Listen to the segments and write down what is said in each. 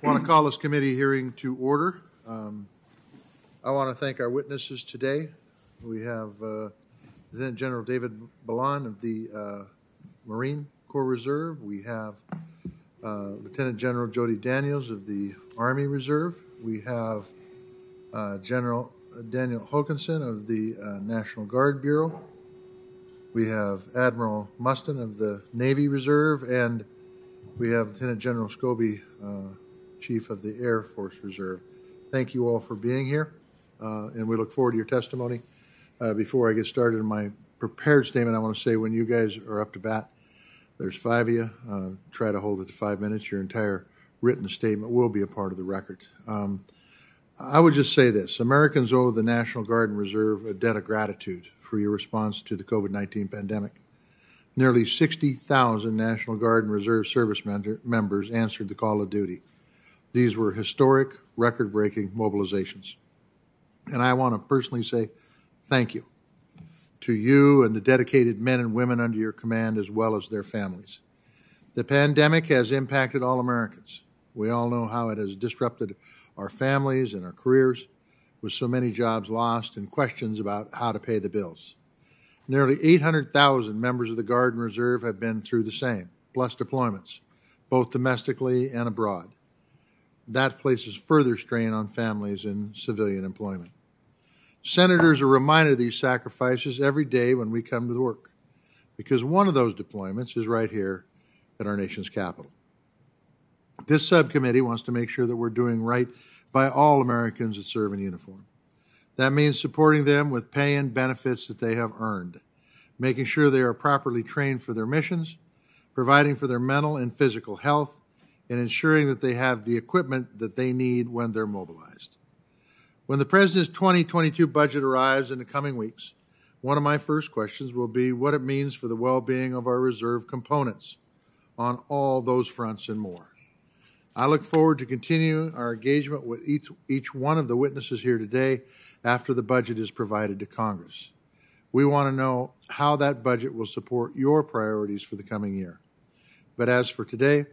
I want to call this committee hearing to order. I want to thank our witnesses today. We have Lieutenant General David Ballon of the Marine Corps Reserve. We have Lieutenant General Jody Daniels of the Army Reserve. We have General Daniel Hokanson of the National Guard Bureau. We have Admiral Mustin of the Navy Reserve, and we have Lieutenant General Scobee, Chief of the Air Force Reserve. Thank you all for being here, and we look forward to your testimony. Before I get started in my prepared statement, I want to say when you guys are up to bat, there's 5 of you. Try to hold it to 5 minutes. Your entire written statement will be a part of the record. I would just say this. Americans owe the National Guard and Reserve a debt of gratitude for your response to the COVID-19 pandemic. Nearly 60,000 National Guard and Reserve service members answered the call of duty. These were historic, record-breaking mobilizations. And I want to personally say thank you to you and the dedicated men and women under your command, as well as their families. The pandemic has impacted all Americans. We all know how it has disrupted our families and our careers, with so many jobs lost and questions about how to pay the bills. Nearly 800,000 members of the Guard and Reserve have been through the same, plus deployments, both domestically and abroad. That places further strain on families in civilian employment. Senators are reminded of these sacrifices every day when we come to work, because one of those deployments is right here at our nation's capital. This subcommittee wants to make sure that we're doing right by all Americans that serve in uniform. That means supporting them with pay and benefits that they have earned, making sure they are properly trained for their missions, providing for their mental and physical health, and ensuring that they have the equipment that they need when they're mobilized. When the President's 2022 budget arrives in the coming weeks, one of my first questions will be what it means for the well-being of our reserve components on all those fronts and more. I look forward to continuing our engagement with each one of the witnesses here today after the budget is provided to Congress. We want to know how that budget will support your priorities for the coming year. But as for today,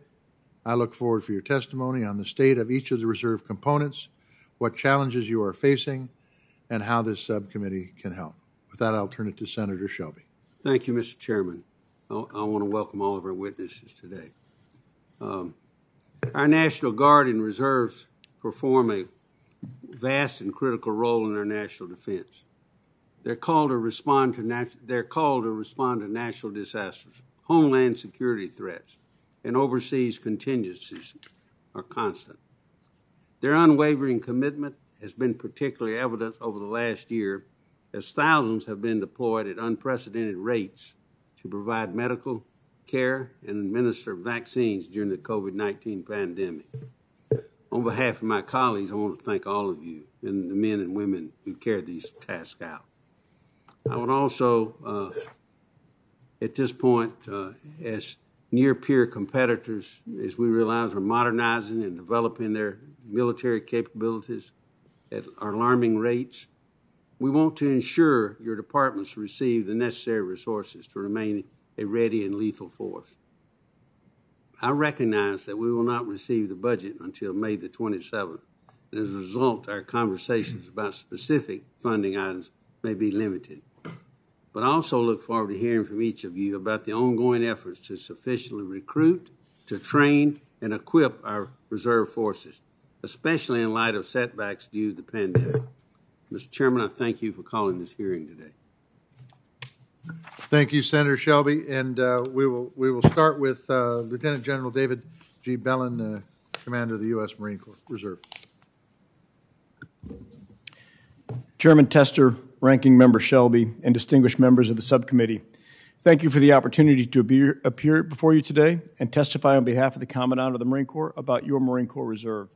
I look forward for your testimony on the state of each of the reserve components, what challenges you are facing, and how this subcommittee can help. With that, I'll turn it to Senator Shelby. Thank you, Mr. Chairman. I want to welcome all of our witnesses today. Our National Guard and Reserves perform a vast and critical role in our national defense. They're called to respond to national disasters, homeland security threats, and overseas contingencies are constant. Their unwavering commitment has been particularly evident over the last year, as thousands have been deployed at unprecedented rates to provide medical care and administer vaccines during the COVID-19 pandemic. On behalf of my colleagues, I want to thank all of you and the men and women who carried these tasks out. I would also, at this point, as near-peer competitors, as we realize, are modernizing and developing their military capabilities at alarming rates, we want to ensure your departments receive the necessary resources to remain a ready and lethal force. I recognize that we will not receive the budget until May the 27th, and as a result, our conversations about specific funding items may be limited. But I also look forward to hearing from each of you about the ongoing efforts to sufficiently recruit, to train, and equip our reserve forces, especially in light of setbacks due to the pandemic. Mr. Chairman, I thank you for calling this hearing today. Thank you, Senator Shelby, and we will start with Lieutenant General David G. Ballon, Commander of the U.S. Marine Corps Reserve. Chairman Tester, Ranking Member Shelby, and distinguished members of the subcommittee, thank you for the opportunity to appear before you today and testify on behalf of the Commandant of the Marine Corps about your Marine Corps Reserve.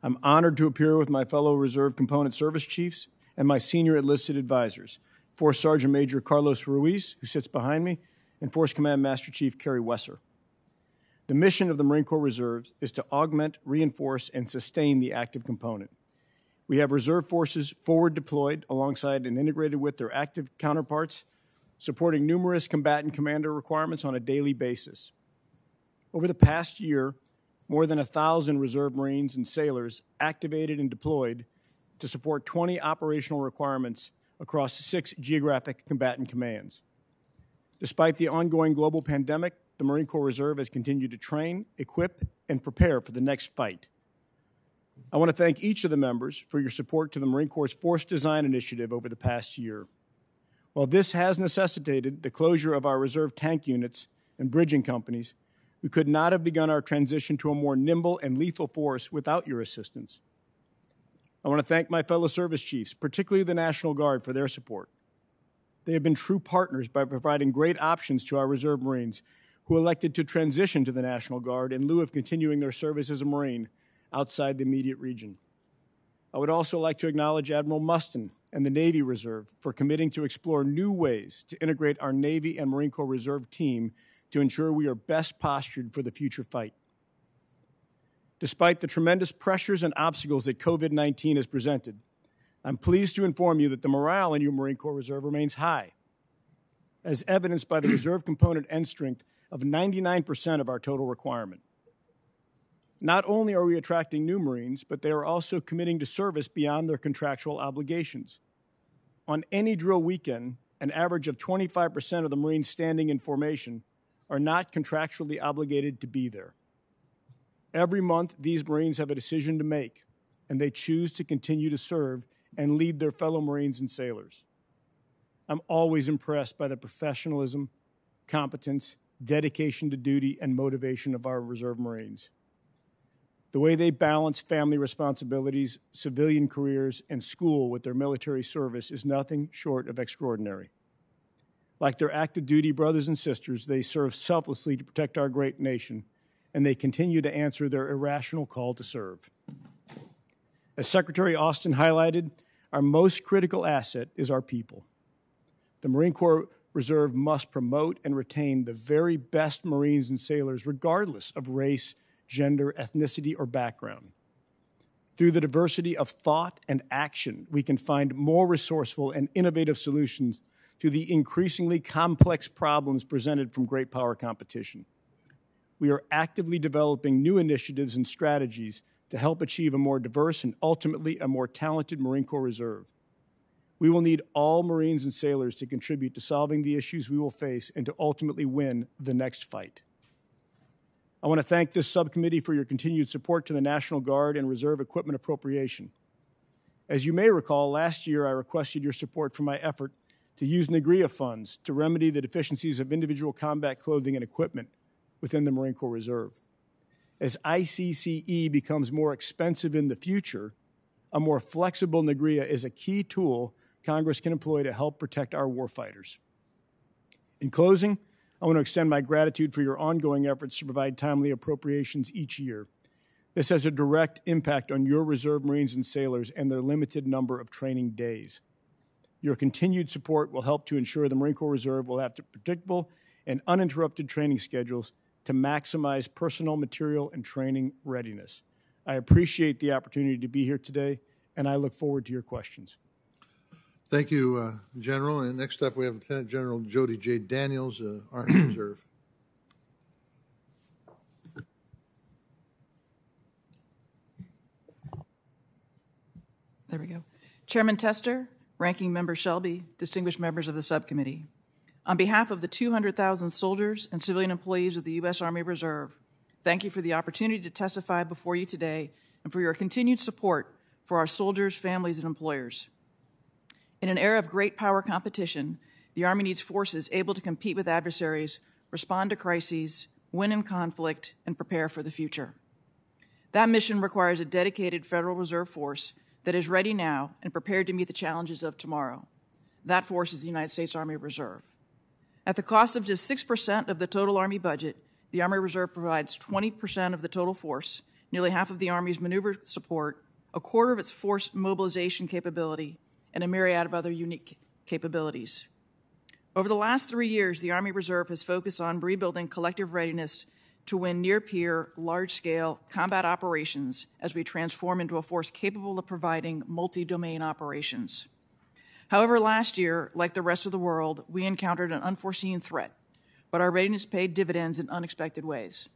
I'm honored to appear with my fellow Reserve Component Service Chiefs and my senior enlisted advisors, Force Sergeant Major Carlos Ruiz, who sits behind me, and Force Command Master Chief Kerry Wesser. The mission of the Marine Corps Reserves is to augment, reinforce, and sustain the active component. We have reserve forces forward deployed alongside and integrated with their active counterparts, supporting numerous combatant commander requirements on a daily basis. Over the past year, more than 1,000 Reserve Marines and sailors activated and deployed to support 20 operational requirements across 6 geographic combatant commands. Despite the ongoing global pandemic, the Marine Corps Reserve has continued to train, equip, and prepare for the next fight. I want to thank each of the members for your support to the Marine Corps' Force Design Initiative over the past year. While this has necessitated the closure of our reserve tank units and bridging companies, we could not have begun our transition to a more nimble and lethal force without your assistance. I want to thank my fellow service chiefs, particularly the National Guard, for their support. They have been true partners by providing great options to our Reserve Marines who elected to transition to the National Guard in lieu of continuing their service as a Marine outside the immediate region. I would also like to acknowledge Admiral Mustin and the Navy Reserve for committing to explore new ways to integrate our Navy and Marine Corps Reserve team to ensure we are best postured for the future fight. Despite the tremendous pressures and obstacles that COVID-19 has presented, I'm pleased to inform you that the morale in your Marine Corps Reserve remains high, as evidenced by the reserve component end strength of 99% of our total requirement. Not only are we attracting new Marines, but they are also committing to service beyond their contractual obligations. On any drill weekend, an average of 25% of the Marines standing in formation are not contractually obligated to be there. Every month, these Marines have a decision to make, and they choose to continue to serve and lead their fellow Marines and sailors. I'm always impressed by the professionalism, competence, dedication to duty, and motivation of our Reserve Marines. The way they balance family responsibilities, civilian careers, and school with their military service is nothing short of extraordinary. Like their active duty brothers and sisters, they serve selflessly to protect our great nation, and they continue to answer their irrational call to serve. As Secretary Austin highlighted, our most critical asset is our people. The Marine Corps Reserve must promote and retain the very best Marines and sailors, regardless of race, gender, ethnicity, or background. Through the diversity of thought and action, we can find more resourceful and innovative solutions to the increasingly complex problems presented from great power competition. We are actively developing new initiatives and strategies to help achieve a more diverse and ultimately a more talented Marine Corps Reserve. We will need all Marines and sailors to contribute to solving the issues we will face and to ultimately win the next fight. I want to thank this subcommittee for your continued support to the National Guard and Reserve Equipment Appropriation. As you may recall, last year I requested your support for my effort to use NAGRIA funds to remedy the deficiencies of individual combat clothing and equipment within the Marine Corps Reserve. As ICCE becomes more expensive in the future, a more flexible NAGRIA is a key tool Congress can employ to help protect our warfighters. In closing, I want to extend my gratitude for your ongoing efforts to provide timely appropriations each year. This has a direct impact on your Reserve Marines and sailors and their limited number of training days. Your continued support will help to ensure the Marine Corps Reserve will have predictable and uninterrupted training schedules to maximize personnel, material, and training readiness. I appreciate the opportunity to be here today, and I look forward to your questions. Thank you, General. And next up, we have Lieutenant General Jody J. Daniels, Army Reserve. There we go. Chairman Tester, Ranking Member Shelby, distinguished members of the subcommittee. On behalf of the 200,000 soldiers and civilian employees of the U.S. Army Reserve, thank you for the opportunity to testify before you today and for your continued support for our soldiers, families, and employers. In an era of great power competition, the Army needs forces able to compete with adversaries, respond to crises, win in conflict, and prepare for the future. That mission requires a dedicated Federal Reserve Force that is ready now and prepared to meet the challenges of tomorrow. That force is the United States Army Reserve. At the cost of just 6% of the total Army budget, the Army Reserve provides 20% of the total force, nearly half of the Army's maneuver support, a quarter of its force mobilization capability, and a myriad of other unique capabilities. Over the last 3 years, the Army Reserve has focused on rebuilding collective readiness to win near-peer, large-scale combat operations as we transform into a force capable of providing multi-domain operations. However, last year, like the rest of the world, we encountered an unforeseen threat, but our readiness paid dividends in unexpected ways.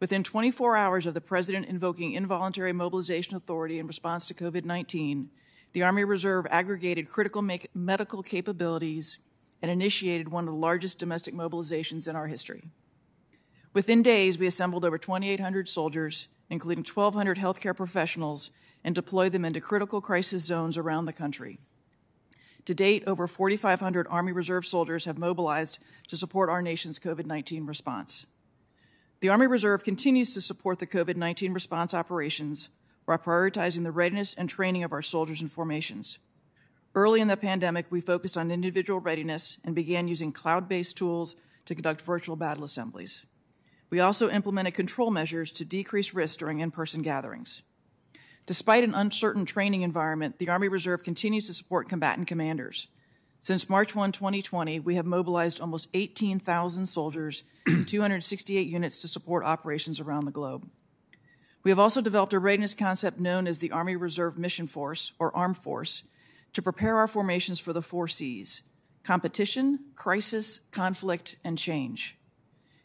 Within 24 hours of the President invoking involuntary mobilization authority in response to COVID-19, the Army Reserve aggregated critical medical capabilities and initiated one of the largest domestic mobilizations in our history. Within days, we assembled over 2,800 soldiers, including 1,200 healthcare professionals, and deployed them into critical crisis zones around the country. To date, over 4,500 Army Reserve soldiers have mobilized to support our nation's COVID-19 response. The Army Reserve continues to support the COVID-19 response operations while prioritizing the readiness and training of our soldiers and formations. Early in the pandemic, we focused on individual readiness and began using cloud-based tools to conduct virtual battle assemblies. We also implemented control measures to decrease risk during in-person gatherings. Despite an uncertain training environment, the Army Reserve continues to support combatant commanders. Since March 1, 2020, we have mobilized almost 18,000 soldiers and 268 units to support operations around the globe. We have also developed a readiness concept known as the Army Reserve Mission Force, or ARM Force, to prepare our formations for the 4 Cs: competition, crisis, conflict, and change.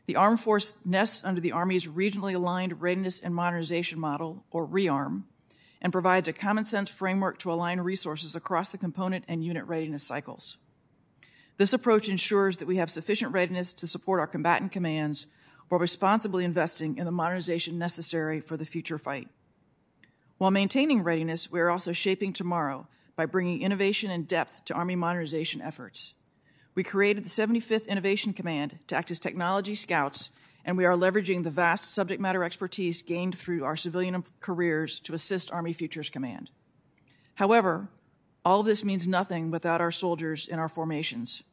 The Armed Force nests under the Army's Regionally Aligned Readiness and Modernization Model, or REARM, and provides a common-sense framework to align resources across the component and unit readiness cycles. This approach ensures that we have sufficient readiness to support our combatant commands while responsibly investing in the modernization necessary for the future fight. While maintaining readiness, we are also shaping tomorrow by bringing innovation and depth to Army modernization efforts. We created the 75th Innovation Command to act as technology scouts, and we are leveraging the vast subject matter expertise gained through our civilian careers to assist Army Futures Command. However, all of this means nothing without our soldiers in our formations.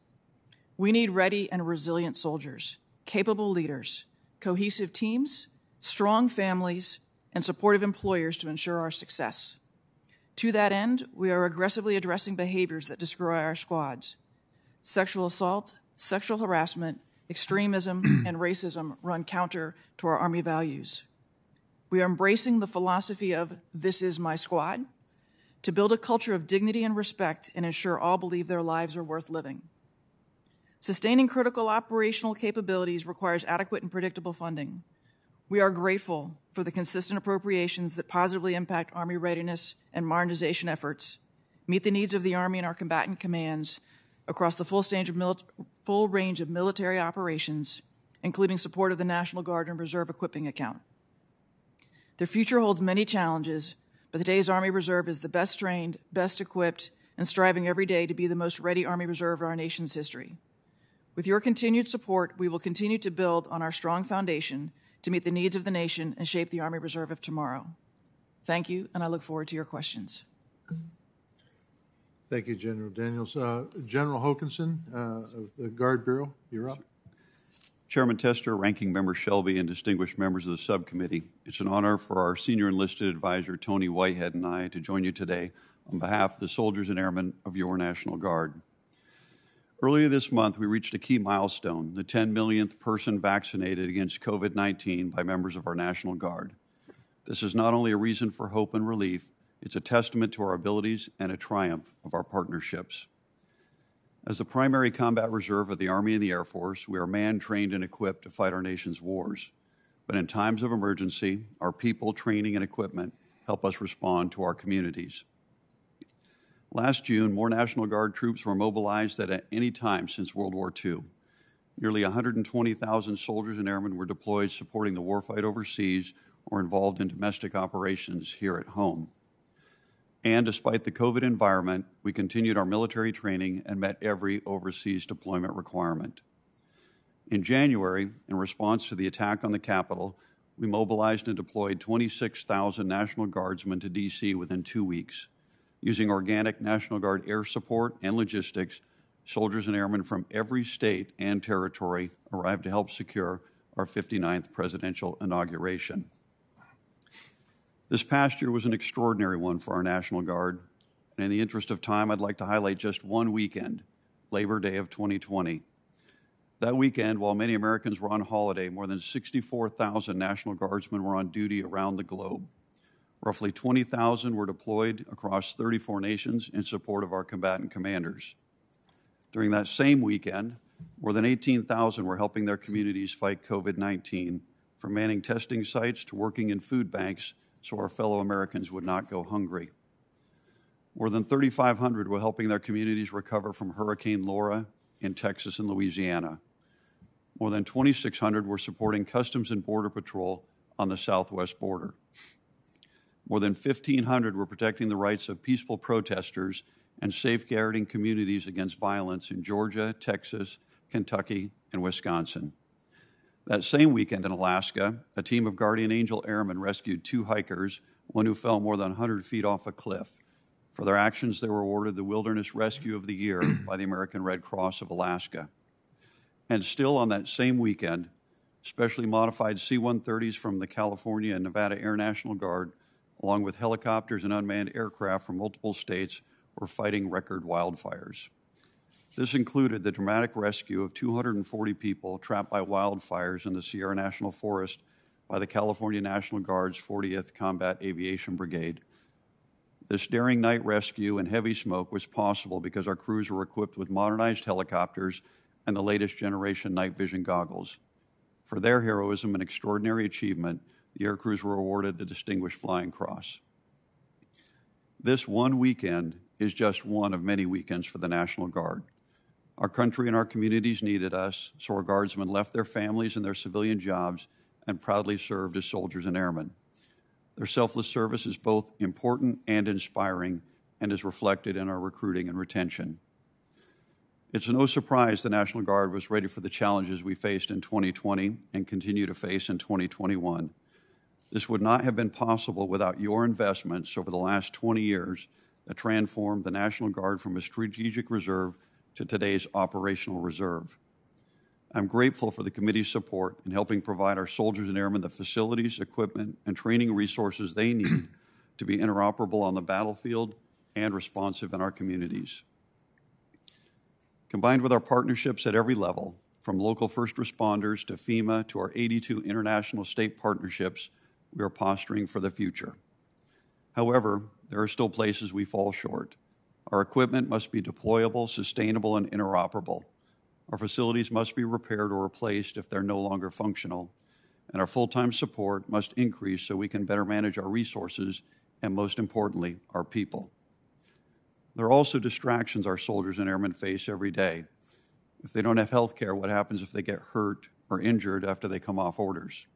We need ready and resilient soldiers, capable leaders, cohesive teams, strong families, and supportive employers to ensure our success. To that end, we are aggressively addressing behaviors that destroy our squads. Sexual assault, sexual harassment, extremism, and racism run counter to our Army values. We are embracing the philosophy of "this is my squad" to build a culture of dignity and respect and ensure all believe their lives are worth living. Sustaining critical operational capabilities requires adequate and predictable funding. We are grateful for the consistent appropriations that positively impact Army readiness and modernization efforts, meet the needs of the Army and our combatant commands across the full range of military operations, including support of the National Guard and Reserve equipping account. Their future holds many challenges, but today's Army Reserve is the best trained, best equipped, and striving every day to be the most ready Army Reserve in our nation's history. With your continued support, we will continue to build on our strong foundation to meet the needs of the nation and shape the Army Reserve of tomorrow. Thank you, and I look forward to your questions. Thank you, General Daniels. General Hokanson of the Guard Bureau, you're up. Chairman Tester, Ranking Member Shelby, and distinguished members of the subcommittee, it's an honor for our senior enlisted advisor, Tony Whitehead, and I to join you today on behalf of the soldiers and airmen of your National Guard. Earlier this month, we reached a key milestone, the 10 millionth person vaccinated against COVID-19 by members of our National Guard. This is not only a reason for hope and relief, it's a testament to our abilities and a triumph of our partnerships. As the primary combat reserve of the Army and the Air Force, we are man-trained and equipped to fight our nation's wars. But in times of emergency, our people, training, and equipment help us respond to our communities. Last June, more National Guard troops were mobilized than at any time since World War II. Nearly 120,000 soldiers and airmen were deployed supporting the warfight overseas or involved in domestic operations here at home. And despite the COVID environment, we continued our military training and met every overseas deployment requirement. In January, in response to the attack on the Capitol, we mobilized and deployed 26,000 National Guardsmen to D.C. within 2 weeks. Using organic National Guard air support and logistics, soldiers and airmen from every state and territory arrived to help secure our 59th presidential inauguration. This past year was an extraordinary one for our National Guard, and in the interest of time, I'd like to highlight just one weekend, Labor Day of 2020. That weekend, while many Americans were on holiday, more than 64,000 National Guardsmen were on duty around the globe. Roughly 20,000 were deployed across 34 nations in support of our combatant commanders. During that same weekend, more than 18,000 were helping their communities fight COVID-19 from manning testing sites to working in food banks so our fellow Americans would not go hungry. More than 3,500 were helping their communities recover from Hurricane Laura in Texas and Louisiana. More than 2,600 were supporting Customs and Border Patrol on the southwest border. More than 1,500 were protecting the rights of peaceful protesters and safeguarding communities against violence in Georgia, Texas, Kentucky, and Wisconsin. That same weekend in Alaska, a team of Guardian Angel airmen rescued 2 hikers, one who fell more than 100 feet off a cliff. For their actions, they were awarded the Wilderness Rescue of the Year by the American Red Cross of Alaska. And still on that same weekend, specially modified C-130s from the California and Nevada Air National Guard, along with helicopters and unmanned aircraft from multiple states, were fighting record wildfires. This included the dramatic rescue of 240 people trapped by wildfires in the Sierra National Forest by the California National Guard's 40th Combat Aviation Brigade. This daring night rescue in heavy smoke was possible because our crews were equipped with modernized helicopters and the latest generation night vision goggles. For their heroism and extraordinary achievement, the air crews were awarded the Distinguished Flying Cross. This one weekend is just one of many weekends for the National Guard. Our country and our communities needed us, so our Guardsmen left their families and their civilian jobs and proudly served as soldiers and airmen. Their selfless service is both important and inspiring and is reflected in our recruiting and retention. It's no surprise the National Guard was ready for the challenges we faced in 2020 and continue to face in 2021. This would not have been possible without your investments over the last 20 years that transformed the National Guard from a strategic reserve to today's operational reserve. I'm grateful for the committee's support in helping provide our soldiers and airmen the facilities, equipment, and training resources they need to be interoperable on the battlefield and responsive in our communities. Combined with our partnerships at every level, from local first responders to FEMA to our 82 international state partnerships, we are posturing for the future. However, there are still places we fall short. Our equipment must be deployable, sustainable, and interoperable. Our facilities must be repaired or replaced if they're no longer functional, and our full-time support must increase so we can better manage our resources and, most importantly, our people. There are also distractions our soldiers and airmen face every day. If they don't have health care, what happens if they get hurt or injured after they come off orders?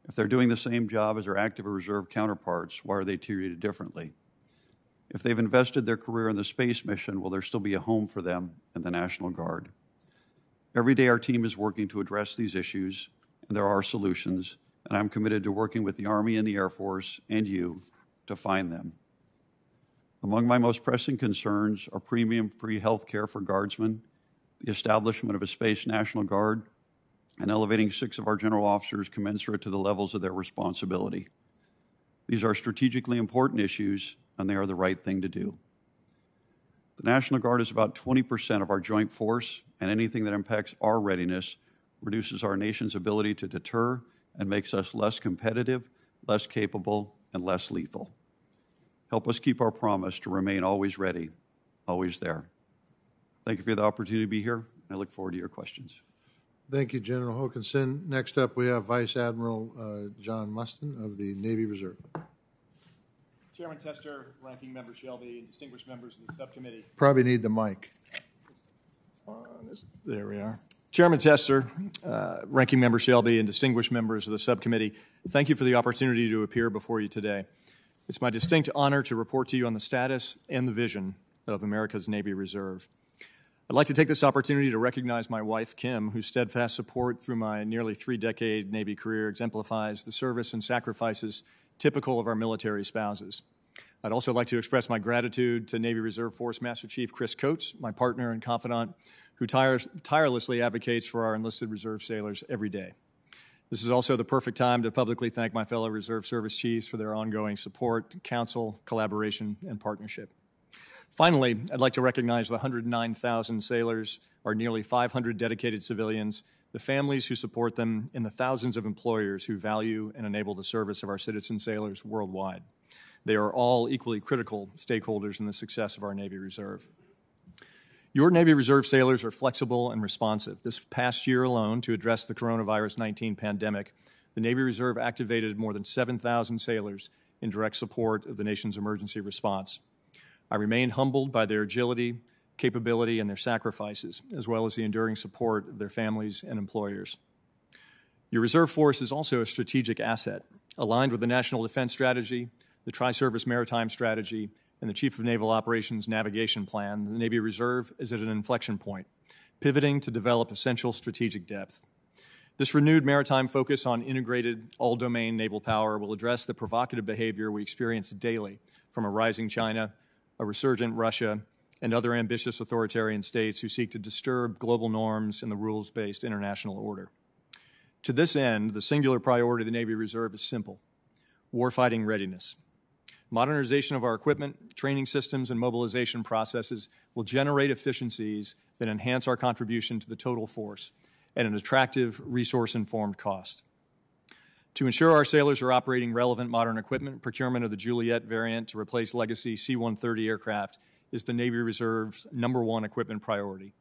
If they're doing the same job as their active or reserve counterparts, why are they treated differently? If they've invested their career in the space mission, will there still be a home for them in the National Guard? Every day our team is working to address these issues, and there are solutions, and I'm committed to working with the Army and the Air Force and you to find them. Among my most pressing concerns are premium-free health care for Guardsmen, the establishment of a Space National Guard, and elevating 6 of our general officers commensurate to the levels of their responsibility. These are strategically important issues, and they are the right thing to do. The National Guard is about 20% of our joint force, and anything that impacts our readiness reduces our nation's ability to deter and makes us less competitive, less capable, and less lethal. Help us keep our promise to remain always ready, always there. Thank you for the opportunity to be here. I look forward to your questions. Thank you, General Hokanson. Next up, we have Vice Admiral John Mustin of the Navy Reserve. Chairman Tester, Ranking Member Shelby, and distinguished members of the subcommittee. Probably need the mic. There we are. Chairman Tester, Ranking Member Shelby, and distinguished members of the subcommittee, thank you for the opportunity to appear before you today. It's my distinct honor to report to you on the status and the vision of America's Navy Reserve. I'd like to take this opportunity to recognize my wife, Kim, whose steadfast support through my nearly 3-decade Navy career exemplifies the service and sacrifices typical of our military spouses. I'd also like to express my gratitude to Navy Reserve Force Master Chief Chris Coates, my partner and confidant, who tirelessly advocates for our enlisted reserve sailors every day. This is also the perfect time to publicly thank my fellow Reserve Service Chiefs for their ongoing support, counsel, collaboration, and partnership. Finally, I'd like to recognize the 109,000 sailors, our nearly 500 dedicated civilians, the families who support them, and the thousands of employers who value and enable the service of our citizen sailors worldwide. They are all equally critical stakeholders in the success of our Navy Reserve. Your Navy Reserve sailors are flexible and responsive. This past year alone, to address the coronavirus 19 pandemic, the Navy Reserve activated more than 7,000 sailors in direct support of the nation's emergency response. I remain humbled by their agility, capability, and their sacrifices, as well as the enduring support of their families and employers. Your reserve force is also a strategic asset, aligned with the National Defense Strategy, the Tri-Service Maritime Strategy, and the Chief of Naval Operations Navigation Plan. The Navy Reserve is at an inflection point, pivoting to develop essential strategic depth. This renewed maritime focus on integrated, all-domain naval power will address the provocative behavior we experience daily from a rising China, a resurgent Russia, and other ambitious authoritarian states who seek to disturb global norms and the rules-based international order. To this end, the singular priority of the Navy Reserve is simple: warfighting readiness. Modernization of our equipment, training systems, and mobilization processes will generate efficiencies that enhance our contribution to the total force at an attractive, resource-informed cost. To ensure our sailors are operating relevant modern equipment, procurement of the Juliet variant to replace legacy C-130 aircraft is the Navy Reserve's #1 equipment priority.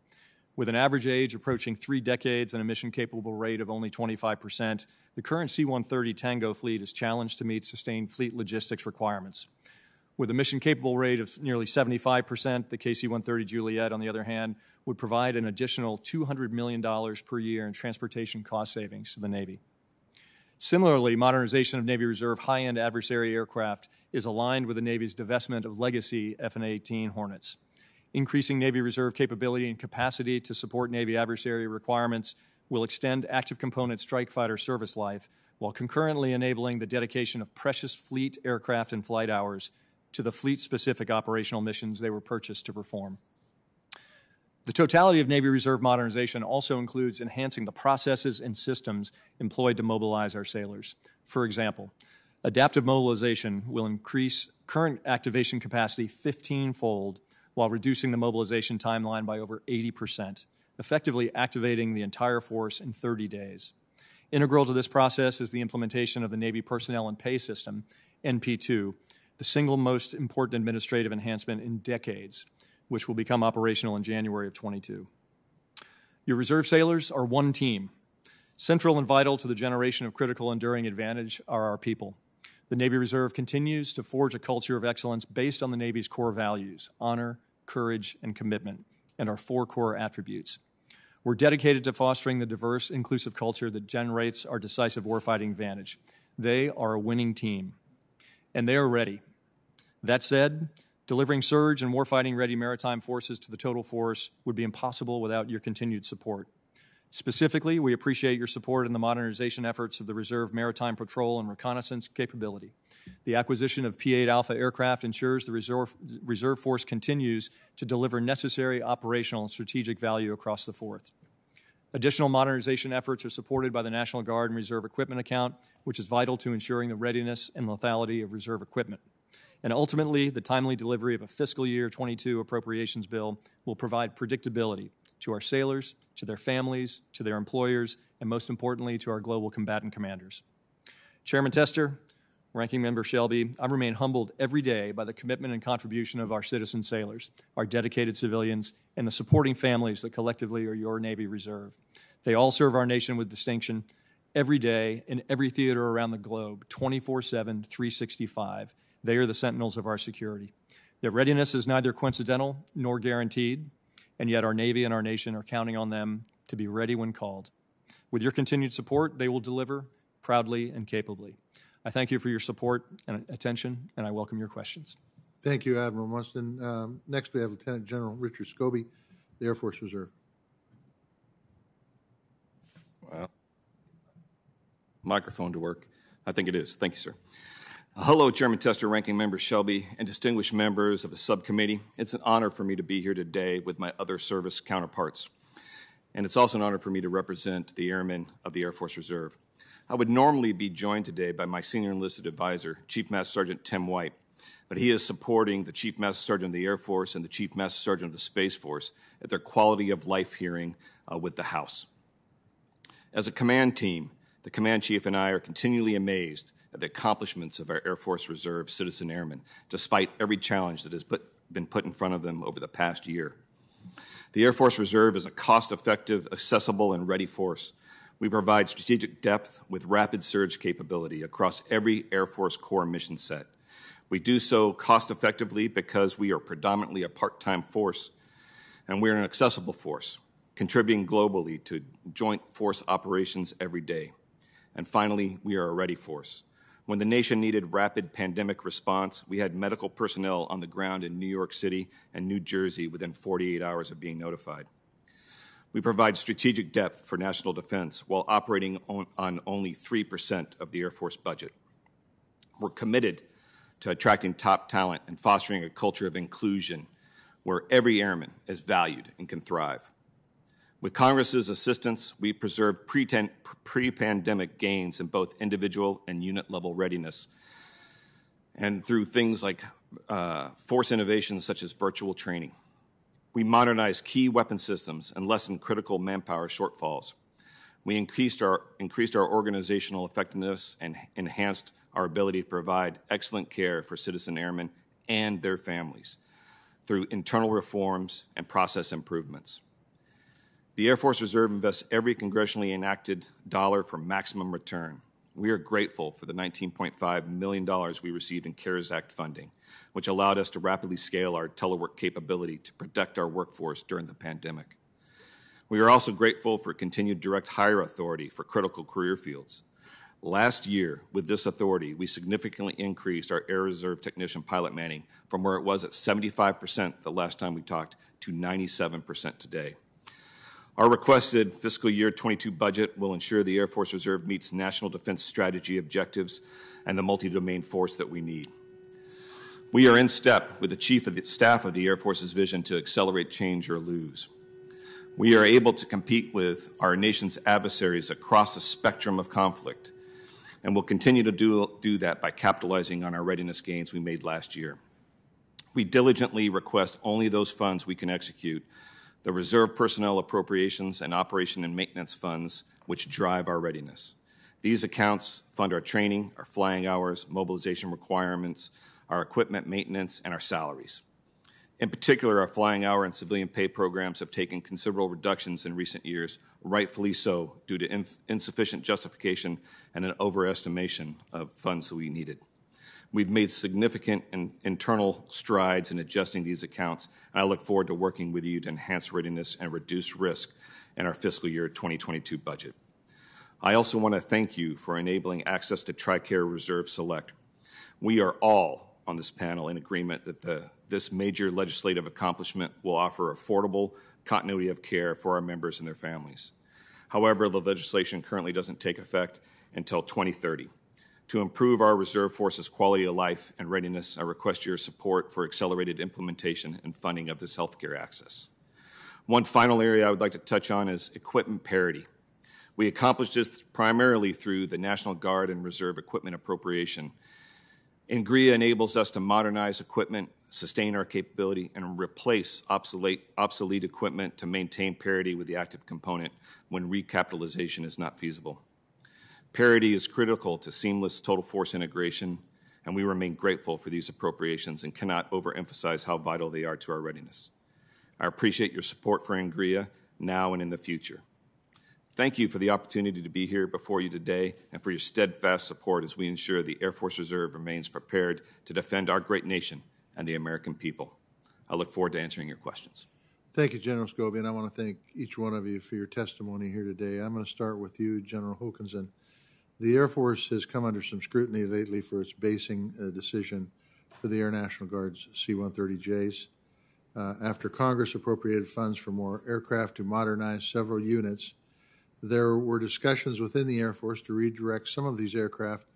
With an average age approaching 3 decades and a mission-capable rate of only 25%, the current C-130 Tango fleet is challenged to meet sustained fleet logistics requirements. With a mission-capable rate of nearly 75%, the KC-130 Juliet, on the other hand, would provide an additional $200 million per year in transportation cost savings to the Navy. Similarly, modernization of Navy Reserve high-end adversary aircraft is aligned with the Navy's divestment of legacy F/A-18 Hornets. Increasing Navy Reserve capability and capacity to support Navy adversary requirements will extend active component strike fighter service life while concurrently enabling the dedication of precious fleet aircraft and flight hours to the fleet-specific operational missions they were purchased to perform. The totality of Navy Reserve modernization also includes enhancing the processes and systems employed to mobilize our sailors. For example, adaptive mobilization will increase current activation capacity 15-fold while reducing the mobilization timeline by over 80%, effectively activating the entire force in 30 days. Integral to this process is the implementation of the Navy Personnel and Pay System, NP2, the single most important administrative enhancement in decades, which will become operational in January of 22. Your reserve sailors are one team. Central and vital to the generation of critical enduring advantage are our people. The Navy Reserve continues to forge a culture of excellence based on the Navy's core values: honor, courage, and commitment, and our 4 core attributes. We're dedicated to fostering the diverse, inclusive culture that generates our decisive warfighting advantage. They are a winning team, and they are ready. That said, delivering surge and warfighting-ready maritime forces to the total force would be impossible without your continued support. Specifically, we appreciate your support in the modernization efforts of the Reserve Maritime Patrol and Reconnaissance capability. The acquisition of P-8 Alpha aircraft ensures the Reserve Force continues to deliver necessary operational and strategic value across the force. Additional modernization efforts are supported by the National Guard and Reserve Equipment Account, which is vital to ensuring the readiness and lethality of reserve equipment. And ultimately, the timely delivery of a fiscal year 22 appropriations bill will provide predictability to our sailors, to their families, to their employers, and most importantly, to our global combatant commanders. Chairman Tester, Ranking Member Shelby, I remain humbled every day by the commitment and contribution of our citizen sailors, our dedicated civilians, and the supporting families that collectively are your Navy Reserve. They all serve our nation with distinction every day in every theater around the globe, 24/7, 365. They are the sentinels of our security. Their readiness is neither coincidental nor guaranteed, and yet our Navy and our nation are counting on them to be ready when called. With your continued support, they will deliver proudly and capably. I thank you for your support and attention, and I welcome your questions. Thank you, Admiral Mustin. Next, we have Lieutenant General Richard Scobee, the Air Force Reserve. Well, microphone to work. I think it is. Thank you, sir. Hello, Chairman Tester, Ranking Member Shelby, and distinguished members of the subcommittee. It's an honor for me to be here today with my other service counterparts. And it's also an honor for me to represent the airmen of the Air Force Reserve. I would normally be joined today by my senior enlisted advisor, Chief Master Sergeant Tim White, but he is supporting the Chief Master Sergeant of the Air Force and the Chief Master Sergeant of the Space Force at their quality of life hearing with the House. As a command team, the command chief and I are continually amazed at the accomplishments of our Air Force Reserve citizen airmen, despite every challenge that has been put in front of them over the past year. The Air Force Reserve is a cost-effective, accessible, and ready force. We provide strategic depth with rapid surge capability across every Air Force Corps mission set. We do so cost-effectively because we are predominantly a part-time force, and we're an accessible force, contributing globally to joint force operations every day. And finally, we are a ready force. When the nation needed rapid pandemic response, we had medical personnel on the ground in New York City and New Jersey within 48 hours of being notified. We provide strategic depth for national defense while operating on only 3% of the Air Force budget. We're committed to attracting top talent and fostering a culture of inclusion where every airman is valued and can thrive. With Congress's assistance, we preserved pre-pandemic gains in both individual and unit-level readiness, and through things like force innovations such as virtual training. We modernized key weapon systems and lessened critical manpower shortfalls. We increased our organizational effectiveness and enhanced our ability to provide excellent care for citizen airmen and their families through internal reforms and process improvements. The Air Force Reserve invests every congressionally enacted dollar for maximum return. We are grateful for the $19.5 million we received in CARES Act funding, which allowed us to rapidly scale our telework capability to protect our workforce during the pandemic. We are also grateful for continued direct hire authority for critical career fields. Last year, with this authority, we significantly increased our Air Reserve technician pilot manning from where it was at 75% the last time we talked to 97% today. Our requested fiscal year 22 budget will ensure the Air Force Reserve meets national defense strategy objectives and the multi-domain force that we need. We are in step with the Chief of the Staff of the Air Force's vision to accelerate change or lose. We are able to compete with our nation's adversaries across the spectrum of conflict, and will continue to do that by capitalizing on our readiness gains we made last year. We diligently request only those funds we can execute, the reserve personnel appropriations and operation and maintenance funds which drive our readiness. These accounts fund our training, our flying hours, mobilization requirements, our equipment maintenance, and our salaries. In particular, our flying hour and civilian pay programs have taken considerable reductions in recent years, rightfully so, due to insufficient justification and an overestimation of funds that we needed. We've made significant internal strides in adjusting these accounts, and I look forward to working with you to enhance readiness and reduce risk in our fiscal year 2022 budget. I also want to thank you for enabling access to TRICARE Reserve Select. We are all on this panel in agreement that this major legislative accomplishment will offer affordable continuity of care for our members and their families. However, the legislation currently doesn't take effect until 2030. To improve our reserve force's quality of life and readiness, I request your support for accelerated implementation and funding of this healthcare access. One final area I would like to touch on is equipment parity. We accomplished this primarily through the National Guard and Reserve Equipment Appropriation. INGREA enables us to modernize equipment, sustain our capability, and replace obsolete equipment to maintain parity with the active component when recapitalization is not feasible. Parity is critical to seamless total force integration, and we remain grateful for these appropriations and cannot overemphasize how vital they are to our readiness. I appreciate your support for INGREA now and in the future. Thank you for the opportunity to be here before you today and for your steadfast support as we ensure the Air Force Reserve remains prepared to defend our great nation and the American people. I look forward to answering your questions. Thank you, General Scobee, and I want to thank each one of you for your testimony here today. I'm going to start with you, General Hokanson. The Air Force has come under some scrutiny lately for its basing decision for the Air National Guard's C-130Js. After Congress appropriated funds for more aircraft to modernize several units, there were discussions within the Air Force to redirect some of these aircraft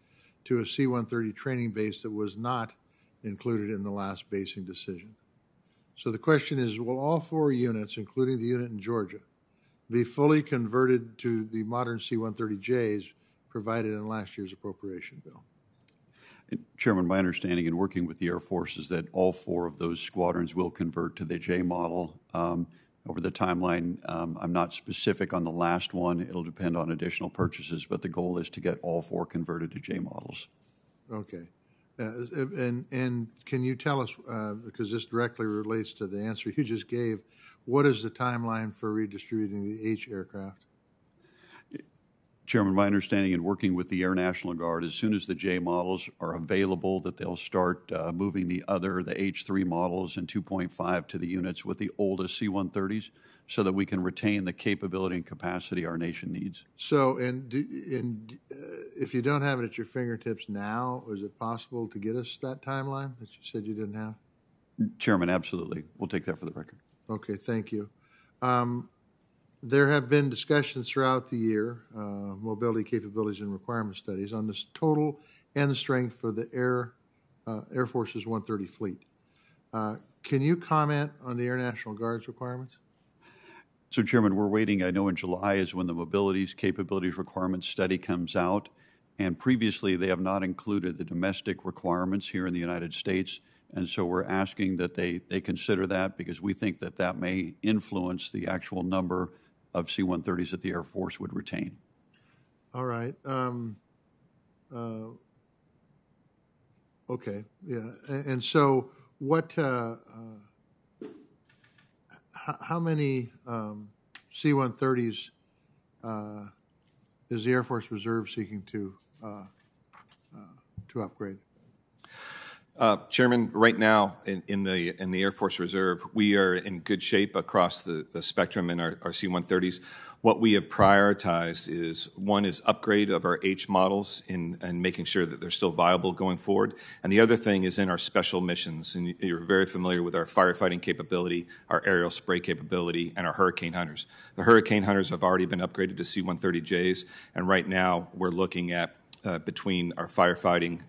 to a C-130 training base that was not included in the last basing decision. So the question is, will all 4 units, including the unit in Georgia, be fully converted to the modern C-130Js provided in last year's appropriation bill? Chairman, my understanding in working with the Air Force is that all 4 of those squadrons will convert to the J model. Over the timeline, I'm not specific on the last one. It'll depend on additional purchases, but the goal is to get all 4 converted to J models. Okay. And can you tell us, because this directly relates to the answer you just gave, what is the timeline for redistributing the H aircraft? Chairman, my understanding in working with the Air National Guard, as soon as the J models are available, that they'll start moving the H3 models and 2.5 to the units with the oldest C-130s so that we can retain the capability and capacity our nation needs. So, if you don't have it at your fingertips now, is it possible to get us that timeline that you said you didn't have? Chairman, absolutely. We'll take that for the record. Okay, thank you. There have been discussions throughout the year, mobility capabilities and requirement studies, on this total end strength for the Air Force's 130 fleet. Can you comment on the Air National Guard's requirements? So, Chairman, we're waiting. I know in July is when the mobilities capabilities requirements study comes out, and previously they have not included the domestic requirements here in the United States, and so we're asking that they consider that because we think that that may influence the actual number of C-130s that the Air Force would retain. All right. Okay. Yeah. And so, what? How many C-130s is the Air Force Reserve seeking to upgrade? Chairman, right now in the Air Force Reserve, we are in good shape across the spectrum in our C-130s. What we have prioritized is, one is upgrade of our H models and making sure that they're still viable going forward. And the other thing is in our special missions. And you're very familiar with our firefighting capability, our aerial spray capability, and our Hurricane Hunters. The Hurricane Hunters have already been upgraded to C-130Js, and right now we're looking at between our firefighting,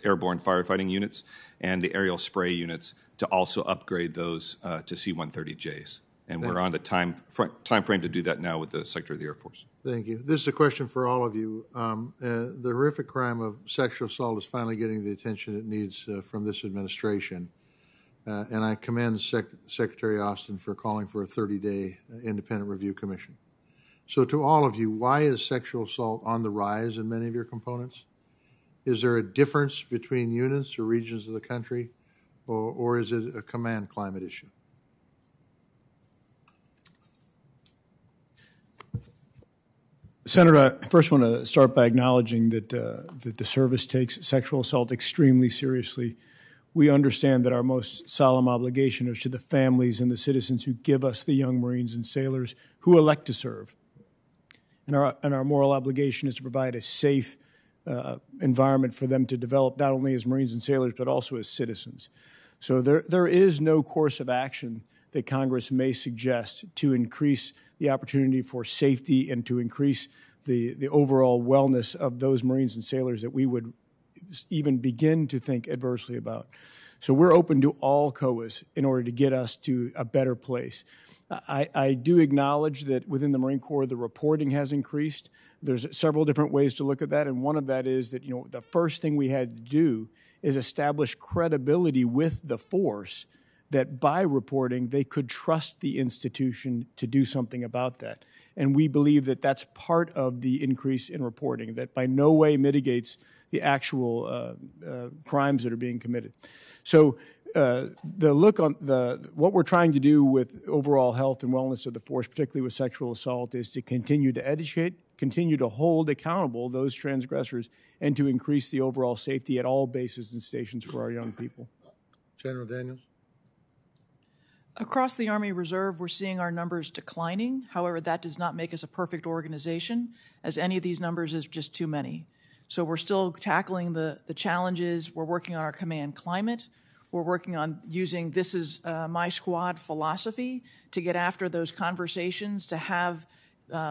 airborne firefighting units and the aerial spray units to also upgrade those to C-130Js. And we're on the time frame to do that now with the Secretary of the Air Force. Thank you. This is a question for all of you. The horrific crime of sexual assault is finally getting the attention it needs from this administration. And I commend Secretary Austin for calling for a 30-day independent review commission. So to all of you, why is sexual assault on the rise in many of your components? Is there a difference between units or regions of the country, or is it a command climate issue? Senator, I first want to start by acknowledging that the service takes sexual assault extremely seriously. We understand that our most solemn obligation is to the families and the citizens who give us the young Marines and sailors who elect to serve. And our moral obligation is to provide a safe environment for them to develop not only as Marines and sailors, but also as citizens. So there is no course of action that Congress may suggest to increase the opportunity for safety and to increase the overall wellness of those Marines and sailors that we would even begin to think adversely about. So we're open to all COAs in order to get us to a better place. I do acknowledge that within the Marine Corps, the reporting has increased. There's several different ways to look at that, and one of that is that, the first thing we had to do is establish credibility with the force that by reporting, they could trust the institution to do something about that. And we believe that that's part of the increase in reporting, that by no way mitigates the actual crimes that are being committed. So what we're trying to do with overall health and wellness of the force, particularly with sexual assault, is to continue to educate, continue to hold accountable those transgressors, and to increase the overall safety at all bases and stations for our young people. General Daniels? Across the Army Reserve, we're seeing our numbers declining. However, that does not make us a perfect organization, as any of these numbers is just too many. So we're still tackling the challenges. We're working on our command climate. We're working on using this is my squad philosophy to get after those conversations, to have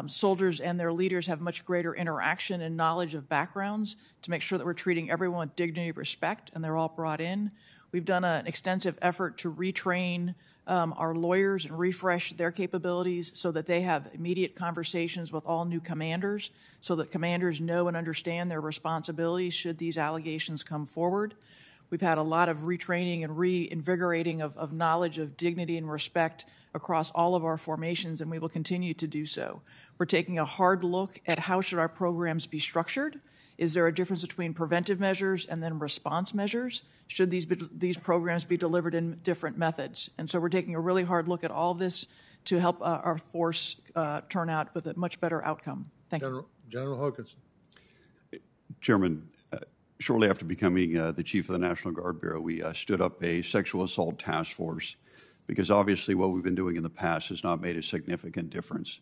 soldiers and their leaders have much greater interaction and knowledge of backgrounds, to make sure that we're treating everyone with dignity and respect and they're all brought in. We've done an extensive effort to retrain our lawyers and refresh their capabilities so that they have immediate conversations with all new commanders, so that commanders know and understand their responsibilities should these allegations come forward. We've had a lot of retraining and reinvigorating of knowledge of dignity and respect across all of our formations, and we will continue to do so. We're taking a hard look at how should our programs be structured. Is there a difference between preventive measures and then response measures? Should these programs be delivered in different methods? And so we're taking a really hard look at all of this to help our force turn out with a much better outcome. Thank you. General Hoganson. Chairman, shortly after becoming the chief of the National Guard Bureau, we stood up a sexual assault task force because obviously what we've been doing in the past has not made a significant difference.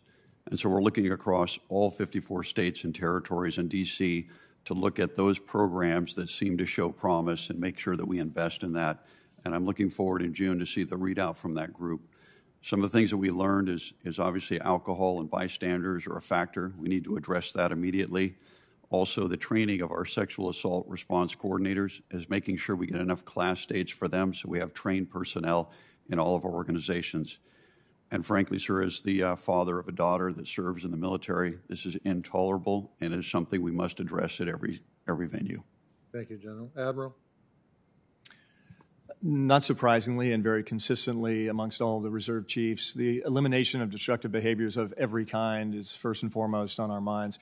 And so we're looking across all 54 states and territories in D.C. to look at those programs that seem to show promise and make sure that we invest in that. And I'm looking forward in June to see the readout from that group. Some of the things that we learned is obviously alcohol and bystanders are a factor. We need to address that immediately. Also, the training of our sexual assault response coordinators is making sure we get enough class dates for them so we have trained personnel in all of our organizations. And frankly, sir, as the father of a daughter that serves in the military, this is intolerable and is something we must address at every venue. Thank you, General. Admiral? Not surprisingly and very consistently amongst all the reserve chiefs, the elimination of destructive behaviors of every kind is first and foremost on our minds.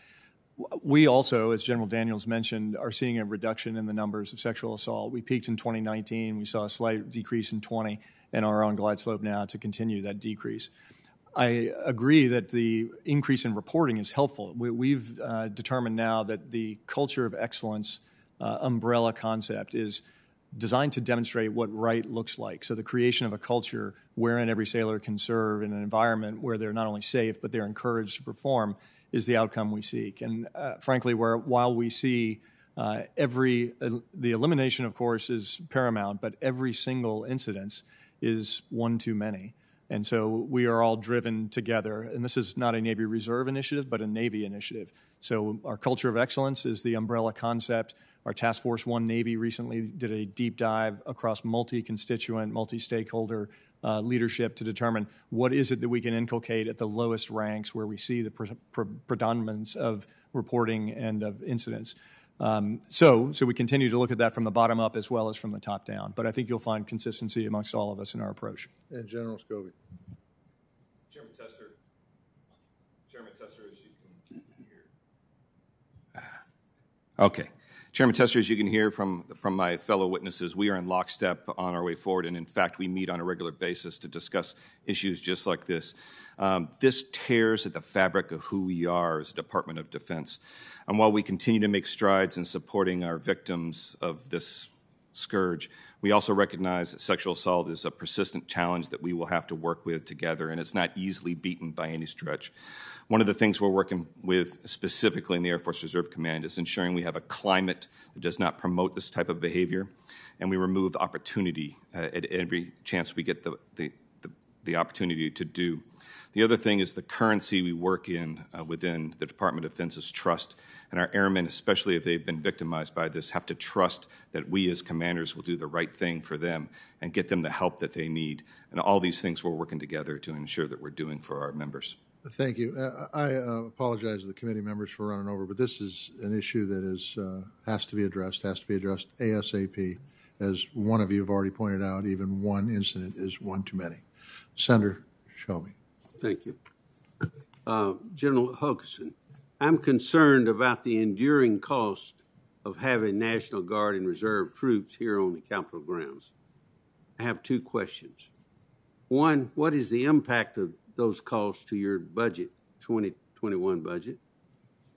We also, as General Daniels mentioned, are seeing a reduction in the numbers of sexual assault. We peaked in 2019. We saw a slight decrease in 20 and are on glide slope now to continue that decrease. I agree that the increase in reporting is helpful. We've determined now that the culture of excellence umbrella concept is designed to demonstrate what right looks like. So the creation of a culture wherein every sailor can serve in an environment where they're not only safe, but they're encouraged to perform is the outcome we seek. And frankly, while we see the elimination, of course, is paramount, but every single incident is one too many. And so we are all driven together. And this is not a Navy Reserve initiative, but a Navy initiative. So our culture of excellence is the umbrella concept. Our Task Force One Navy recently did a deep dive across multi-constituent, multi-stakeholder leadership to determine what is it that we can inculcate at the lowest ranks where we see the predominance of reporting and of incidents. So we continue to look at that from the bottom up as well as from the top down. But I think you'll find consistency amongst all of us in our approach. And General Scobee. Chairman Tester, as you can hear. Okay. Chairman Tester, as you can hear from my fellow witnesses, we are in lockstep on our way forward, and in fact, we meet on a regular basis to discuss issues just like this. This tears at the fabric of who we are as a Department of Defense. And while we continue to make strides in supporting our victims of this scourge, we also recognize that sexual assault is a persistent challenge that we will have to work with together, and it's not easily beaten by any stretch. One of the things we're working with specifically in the Air Force Reserve Command is ensuring we have a climate that does not promote this type of behavior, and we remove opportunity at every chance we get the opportunity to do. The other thing is the currency we work in within the Department of Defense is trust, and our airmen, especially if they've been victimized by this, have to trust that we as commanders will do the right thing for them and get them the help that they need. And all these things we're working together to ensure that we're doing for our members. Thank you. I apologize to the committee members for running over, but this is an issue that has to be addressed ASAP. As one of you have already pointed out, even one incident is one too many. Senator Shelby. Thank you. General Hoganson, I'm concerned about the enduring cost of having National Guard and Reserve troops here on the Capitol grounds. I have two questions. One, what is the impact of those costs to your budget, 2021 budget?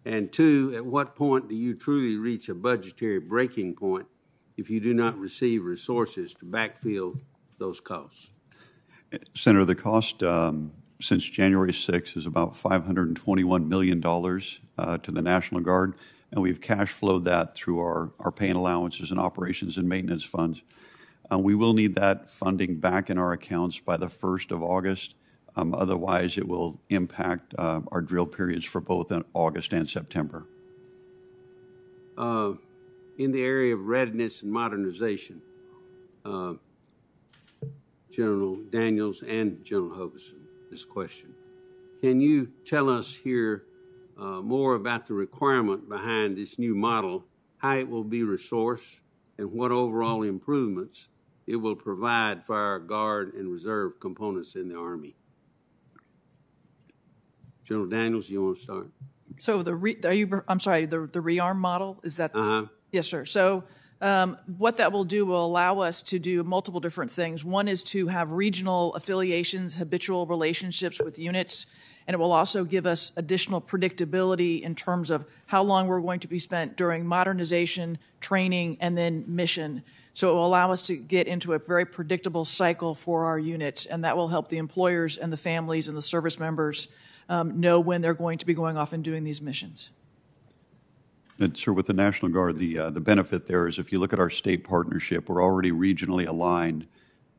And two, at what point do you truly reach a budgetary breaking point if you do not receive resources to backfill those costs? Senator, the cost since January 6th is about $521 million to the National Guard, and we've cash flowed that through our pay and allowances and operations and maintenance funds. We will need that funding back in our accounts by the 1st of August. Otherwise, it will impact our drill periods for both August and September. In the area of readiness and modernization, General Daniels and General Hoganson, this question. Can you tell us here more about the requirement behind this new model, how it will be resourced, and what overall improvements it will provide for our Guard and Reserve components in the Army? General Daniels, you want to start? So the rearm model, is that? Uh-huh. Yes, sir. So What that will do will allow us to do multiple different things. One is to have regional affiliations, habitual relationships with units, and it will also give us additional predictability in terms of how long we're going to be spent during modernization, training, and then mission. So it will allow us to get into a very predictable cycle for our units, and that will help the employers and the families and the service members know when they're going to be going off and doing these missions. And, sir, with the National Guard, the benefit there is if you look at our state partnership, we're already regionally aligned,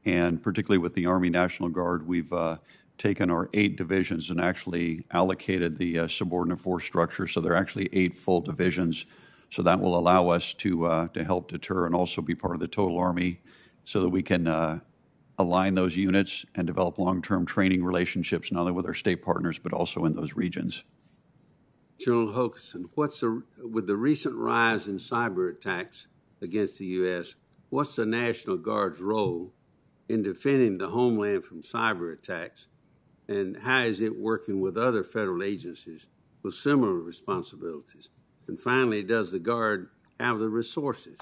and particularly with the Army National Guard, we've taken our 8 divisions and actually allocated the subordinate force structure, so there are actually 8 full divisions. So that will allow us to help deter and also be part of the total Army so that we can align those units and develop long-term training relationships not only with our state partners but also in those regions. General Hokanson, with the recent rise in cyber attacks against the U.S., what's the National Guard's role in defending the homeland from cyber attacks, and how is it working with other federal agencies with similar responsibilities? And finally, does the Guard have the resources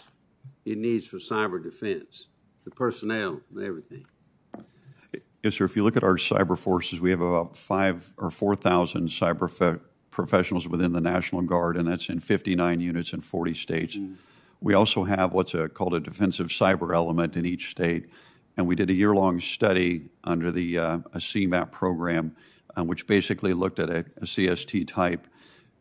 it needs for cyber defense, the personnel and everything? Yes, sir. If you look at our cyber forces, we have about 5,000 or 4,000 cyber professionals within the National Guard, and that's in 59 units in 40 states. Mm-hmm. We also have what's called a defensive cyber element in each state, and we did a year-long study under the a CMAP program, which basically looked at a CST type.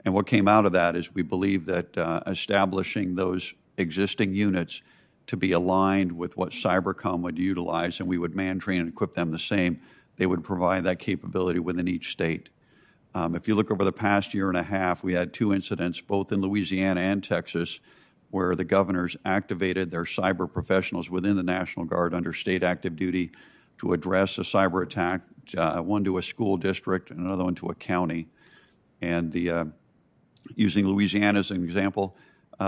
And what came out of that is we believe that establishing those existing units to be aligned with what Cybercom would utilize, and we would man, train, and equip them the same, they would provide that capability within each state. If you look over the past year and a half, we had 2 incidents, both in Louisiana and Texas, where the governors activated their cyber professionals within the National Guard under state active duty to address a cyber attack, one to a school district and another one to a county. And using Louisiana as an example,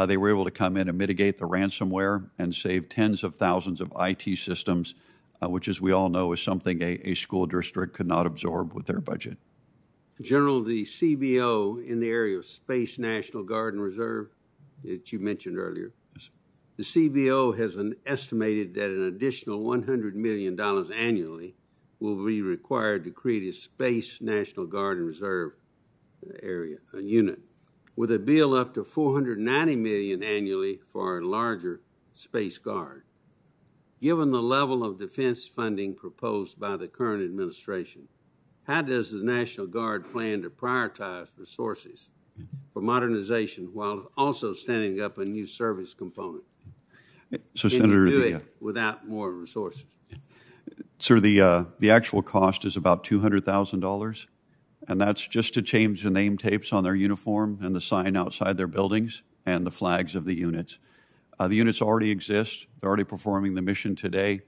they were able to come in and mitigate the ransomware and save tens of thousands of IT systems, which, as we all know, is something a school district could not absorb with their budget. General, the CBO in the area of Space National Guard and Reserve that you mentioned earlier, yes. The CBO has estimated that an additional $100 million annually will be required to create a Space National Guard and Reserve area, a unit, with a bill up to $490 million annually for a larger Space Guard. Given the level of defense funding proposed by the current administration, how does the National Guard plan to prioritize resources for modernization while also standing up a new service component? So, Can Senator, you do it without more resources? Sir, the actual cost is about $200,000. And that's just to change the name tapes on their uniform and the sign outside their buildings and the flags of the units. The units already exist. They're already performing the mission today.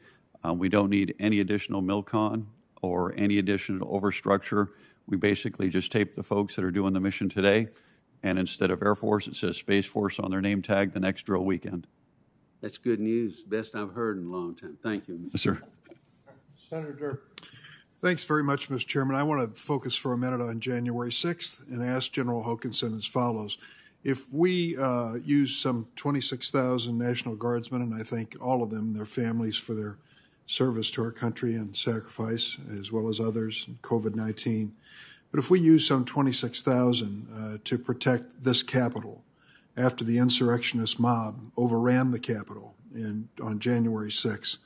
We don't need any additional MILCON or any additional overstructure. We basically just tape the folks that are doing the mission today, and instead of Air Force, it says Space Force on their name tag the next drill weekend. That's good news. Best I've heard in a long time. Thank you, Mr. Yes, sir. Senator. Thanks very much, Mr. Chairman. I want to focus for a minute on January 6th and ask General Hokanson as follows. If we use some 26,000 National Guardsmen, and I thank all of them, their families, for their service to our country and sacrifice, as well as others in COVID-19, but if we use some 26,000 to protect this Capitol after the insurrectionist mob overran the Capitol on January 6th,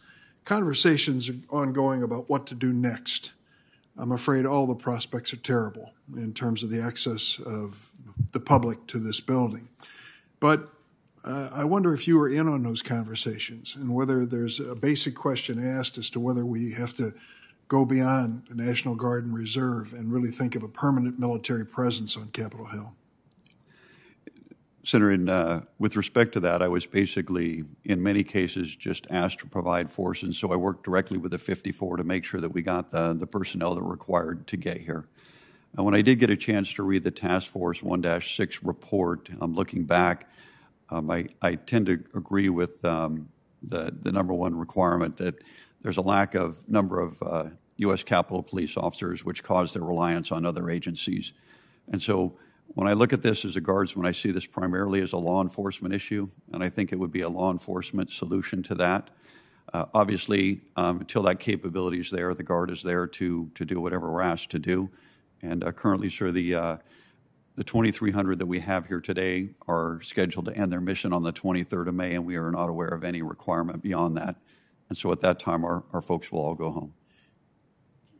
conversations are ongoing about what to do next. I'm afraid all the prospects are terrible in terms of the access of the public to this building. But I wonder if you are in on those conversations and whether there's a basic question asked as to whether we have to go beyond the National Guard and Reserve and really think of a permanent military presence on Capitol Hill. Senator, with respect to that, I was basically, in many cases, just asked to provide force, and so I worked directly with the 54 to make sure that we got the personnel that were required to get here. When I did get a chance to read the Task Force 1-6 report, looking back, I tend to agree with the number one requirement that there's a lack of number of U.S. Capitol Police officers, which caused their reliance on other agencies. And so When I look at this as a guardsman, I see this primarily as a law enforcement issue, and I think it would be a law enforcement solution to that. Obviously, until that capability is there, the Guard is there to do whatever we're asked to do. And currently, sir, the 2,300 that we have here today are scheduled to end their mission on the 23rd of May, and we are not aware of any requirement beyond that. And so at that time, our folks will all go home.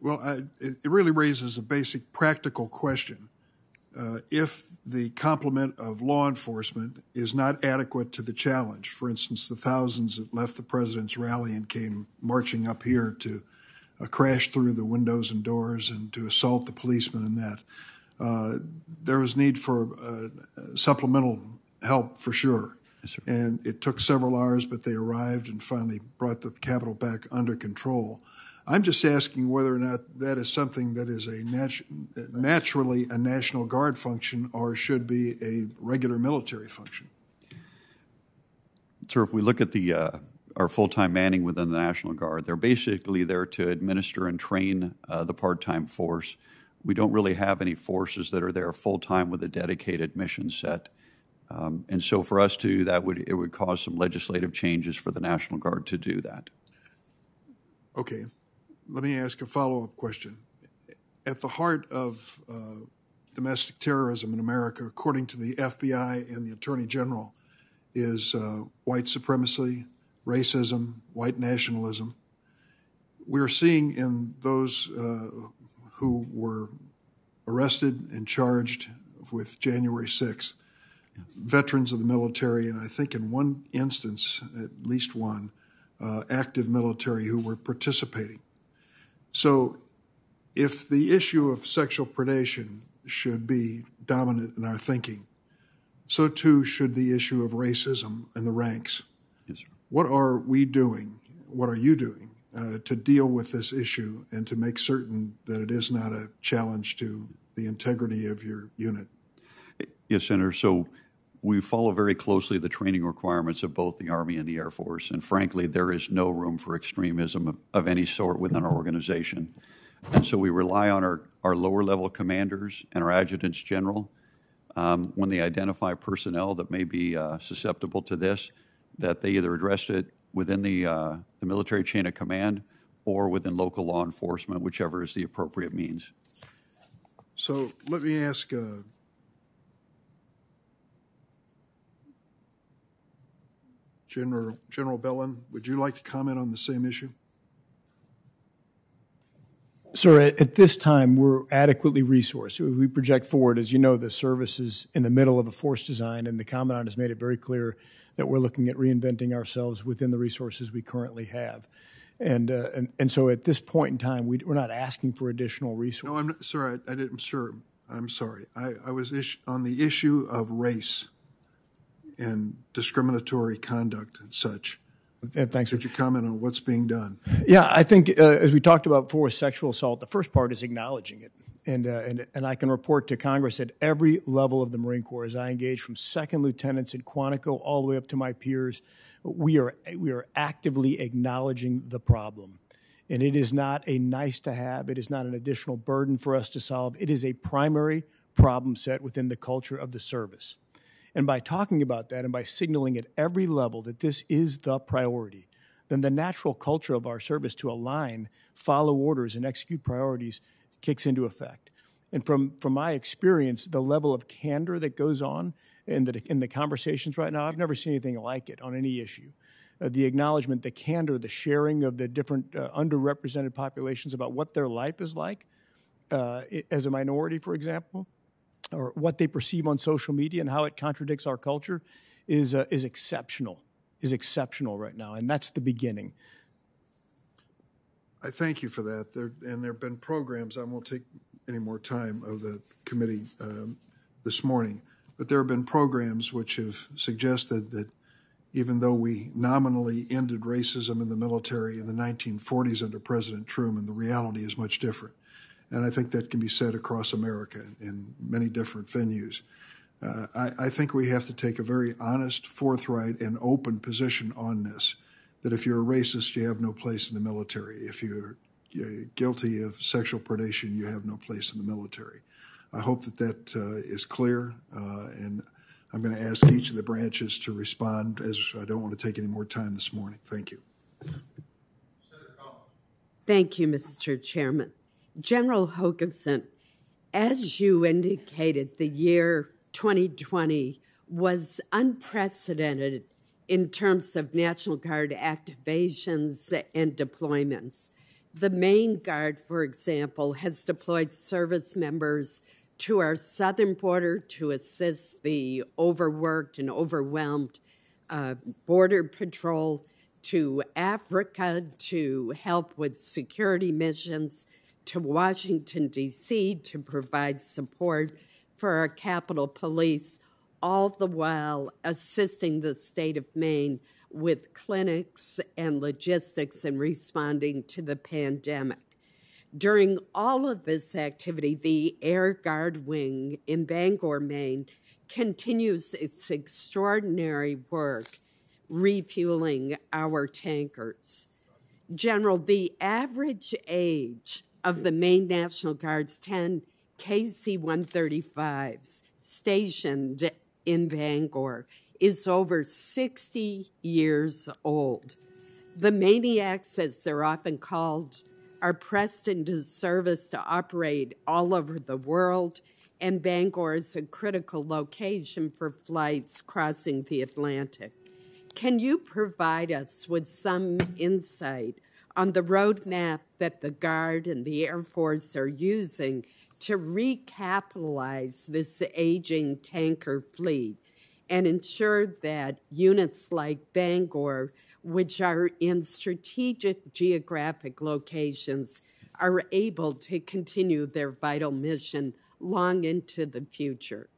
Well, it really raises a basic practical question. If the complement of law enforcement is not adequate to the challenge, for instance, the thousands that left the president's rally and came marching up here to crash through the windows and doors and to assault the policemen and that, there was need for supplemental help for sure. Yes, sir. And it took several hours, but they arrived and finally brought the Capitol back under control. I'm just asking whether or not that is something that is naturally a National Guard function or should be a regular military function. Sir, if we look at our full-time manning within the National Guard, they're basically there to administer and train the part-time force. We don't really have any forces that are there full-time with a dedicated mission set. And so for us to do that, it would cause some legislative changes for the National Guard to do that. Okay. Let me ask a follow-up question. At the heart of domestic terrorism in America, according to the FBI and the Attorney General, is white supremacy, racism, white nationalism. We're seeing in those who were arrested and charged with January 6th, veterans of the military, and I think in one instance, at least one, active military who were participating. So if the issue of sexual predation should be dominant in our thinking, so too should the issue of racism in the ranks. Yes, sir. What are we doing, what are you doing to deal with this issue and to make certain that it is not a challenge to the integrity of your unit? Yes, Senator. So we follow very closely the training requirements of both the Army and the Air Force, and frankly, there is no room for extremism of any sort within our organization. And so we rely on our lower-level commanders and our adjutants general when they identify personnel that may be susceptible to this, that they either address it within the military chain of command or within local law enforcement, whichever is the appropriate means. So let me ask General Bellin, would you like to comment on the same issue? Sir, at this time, we're adequately resourced. We project forward. As you know, the service is in the middle of a force design, and the Commandant has made it very clear that we're looking at reinventing ourselves within the resources we currently have. And so at this point in time, we're not asking for additional resources. No, I'm not, sir, I didn't, sir, I'm sorry. I was on the issue of race and discriminatory conduct and such. Thanks. Could you comment on what's being done? Yeah, I think as we talked about before with sexual assault, the first part is acknowledging it. And I can report to Congress at every level of the Marine Corps, as I engage from second lieutenants in Quantico all the way up to my peers, we are actively acknowledging the problem. And it is not a nice to have. It is not an additional burden for us to solve. It is a primary problem set within the culture of the service. And by talking about that and by signaling at every level that this is the priority, then the natural culture of our service to align, follow orders, and execute priorities kicks into effect. And from my experience, the level of candor that goes on in the conversations right now, I've never seen anything like it on any issue. The acknowledgement, the candor, the sharing of the different underrepresented populations about what their life is like as a minority, for example, or what they perceive on social media and how it contradicts our culture is exceptional right now, and that's the beginning. I thank you for that. There have been programs, I won't take any more time of the committee this morning, but there have been programs which have suggested that even though we nominally ended racism in the military in the 1940s under President Truman, the reality is much different. And I think that can be said across America in many different venues. I think we have to take a very honest, forthright, and open position on this, that if you're a racist, you have no place in the military. If you're guilty of sexual predation, you have no place in the military. I hope that is clear, and I'm going to ask each of the branches to respond, as I don't want to take any more time this morning. Thank you. Thank you, Mr. Chairman. General Hokanson, as you indicated, the year 2020 was unprecedented in terms of National Guard activations and deployments. The Maine Guard, for example, has deployed service members to our southern border to assist the overworked and overwhelmed Border Patrol, to Africa to help with security missions, to Washington, D.C. to provide support for our Capitol Police, all the while assisting the state of Maine with clinics and logistics in responding to the pandemic. During all of this activity, the Air Guard Wing in Bangor, Maine, continues its extraordinary work refueling our tankers. General, the average age of the Maine National Guard's 10 KC-135s stationed in Bangor is over 60 years old. The Maniacs, as they're often called, are pressed into service to operate all over the world, and Bangor is a critical location for flights crossing the Atlantic. Can you provide us with some insight on the roadmap that the Guard and the Air Force are using to recapitalize this aging tanker fleet and ensure that units like Bangor, which are in strategic geographic locations, are able to continue their vital mission long into the future?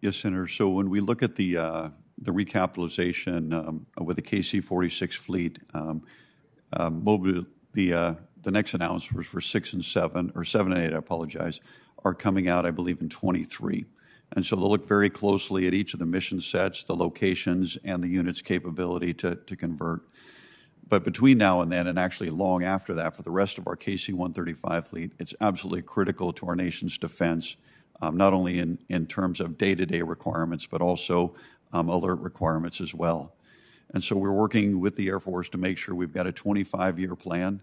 Yes, Senator. So when we look at the recapitalization with the KC-46 fleet, the next announcement was for 6 and 7, or 7 and 8, I apologize, are coming out, I believe, in 23. And so they'll look very closely at each of the mission sets, the locations, and the unit's capability to convert. But between now and then, and actually long after that, for the rest of our KC-135 fleet, it's absolutely critical to our nation's defense, not only in terms of day-to-day requirements, but also alert requirements as well. And so we're working with the Air Force to make sure we've got a 25-year plan.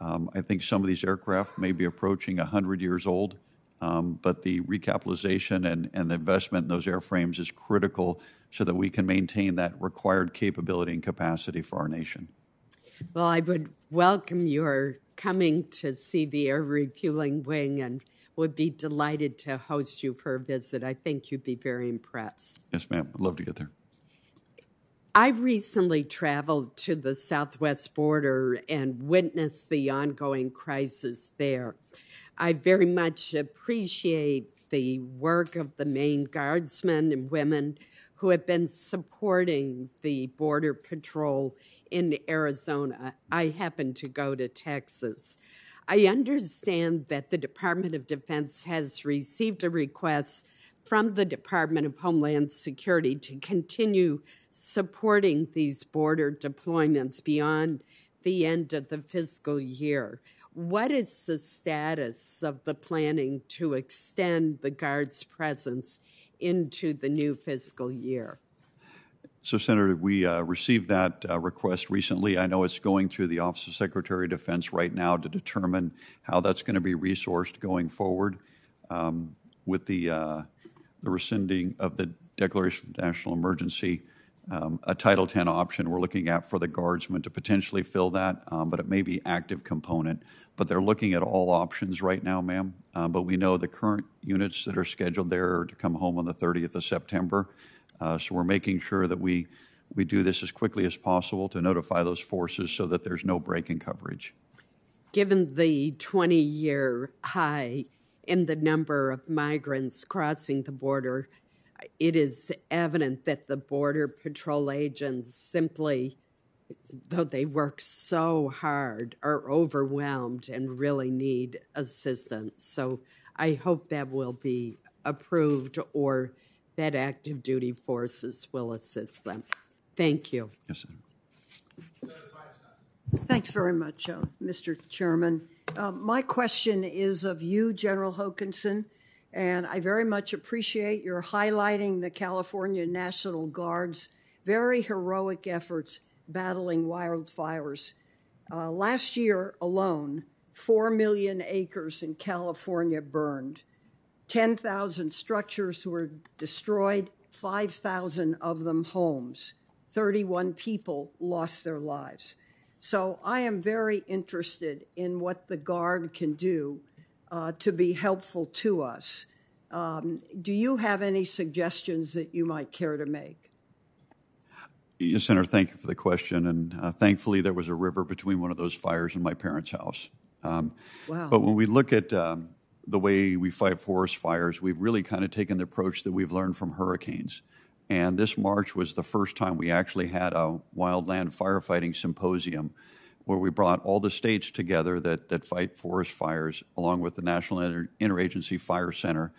I think some of these aircraft may be approaching 100 years old, but the recapitalization and the investment in those airframes is critical so that we can maintain that required capability and capacity for our nation. Well, I would welcome your coming to see the Air Refueling Wing and would be delighted to host you for a visit. I think you'd be very impressed. Yes, ma'am. I'd love to get there. I recently traveled to the southwest border and witnessed the ongoing crisis there. I very much appreciate the work of the Maine Guardsmen and women who have been supporting the Border Patrol in Arizona. I happen to go to Texas. I understand that the Department of Defense has received a request from the Department of Homeland Security to continue supporting these border deployments beyond the end of the fiscal year. What is the status of the planning to extend the Guard's presence into the new fiscal year? So, Senator, we received that request recently. I know it's going through the Office of Secretary of Defense right now to determine how that's going to be resourced going forward. With the rescinding of the Declaration of National Emergency, a Title X option we're looking at for the Guardsmen to potentially fill that, but it may be active component. But they're looking at all options right now, ma'am. But we know the current units that are scheduled there are to come home on the 30th of September. So we're making sure that we do this as quickly as possible to notify those forces so that there's no break in coverage. Given the 20-year high in the number of migrants crossing the border, it is evident that the Border Patrol agents simply, though they work so hard, are overwhelmed and really need assistance. So I hope that will be approved or that active duty forces will assist them. Thank you. Yes, Senator. Thanks very much, Mr. Chairman. My question is of you, General Hokanson, and I very much appreciate your highlighting the California National Guard's very heroic efforts battling wildfires. Last year alone, 4 million acres in California burned. 10,000 structures were destroyed, 5,000 of them homes. 31 people lost their lives. So I am very interested in what the Guard can do to be helpful to us. Do you have any suggestions that you might care to make? Yes, Senator, thank you for the question. And thankfully, there was a river between one of those fires and my parents' house. Wow. But when we look at the way we fight forest fires, we've really kind of taken the approach that we've learned from hurricanes. And this March was the first time we actually had a wildland firefighting symposium where we brought all the states together that fight forest fires, along with the National Interagency Fire Center,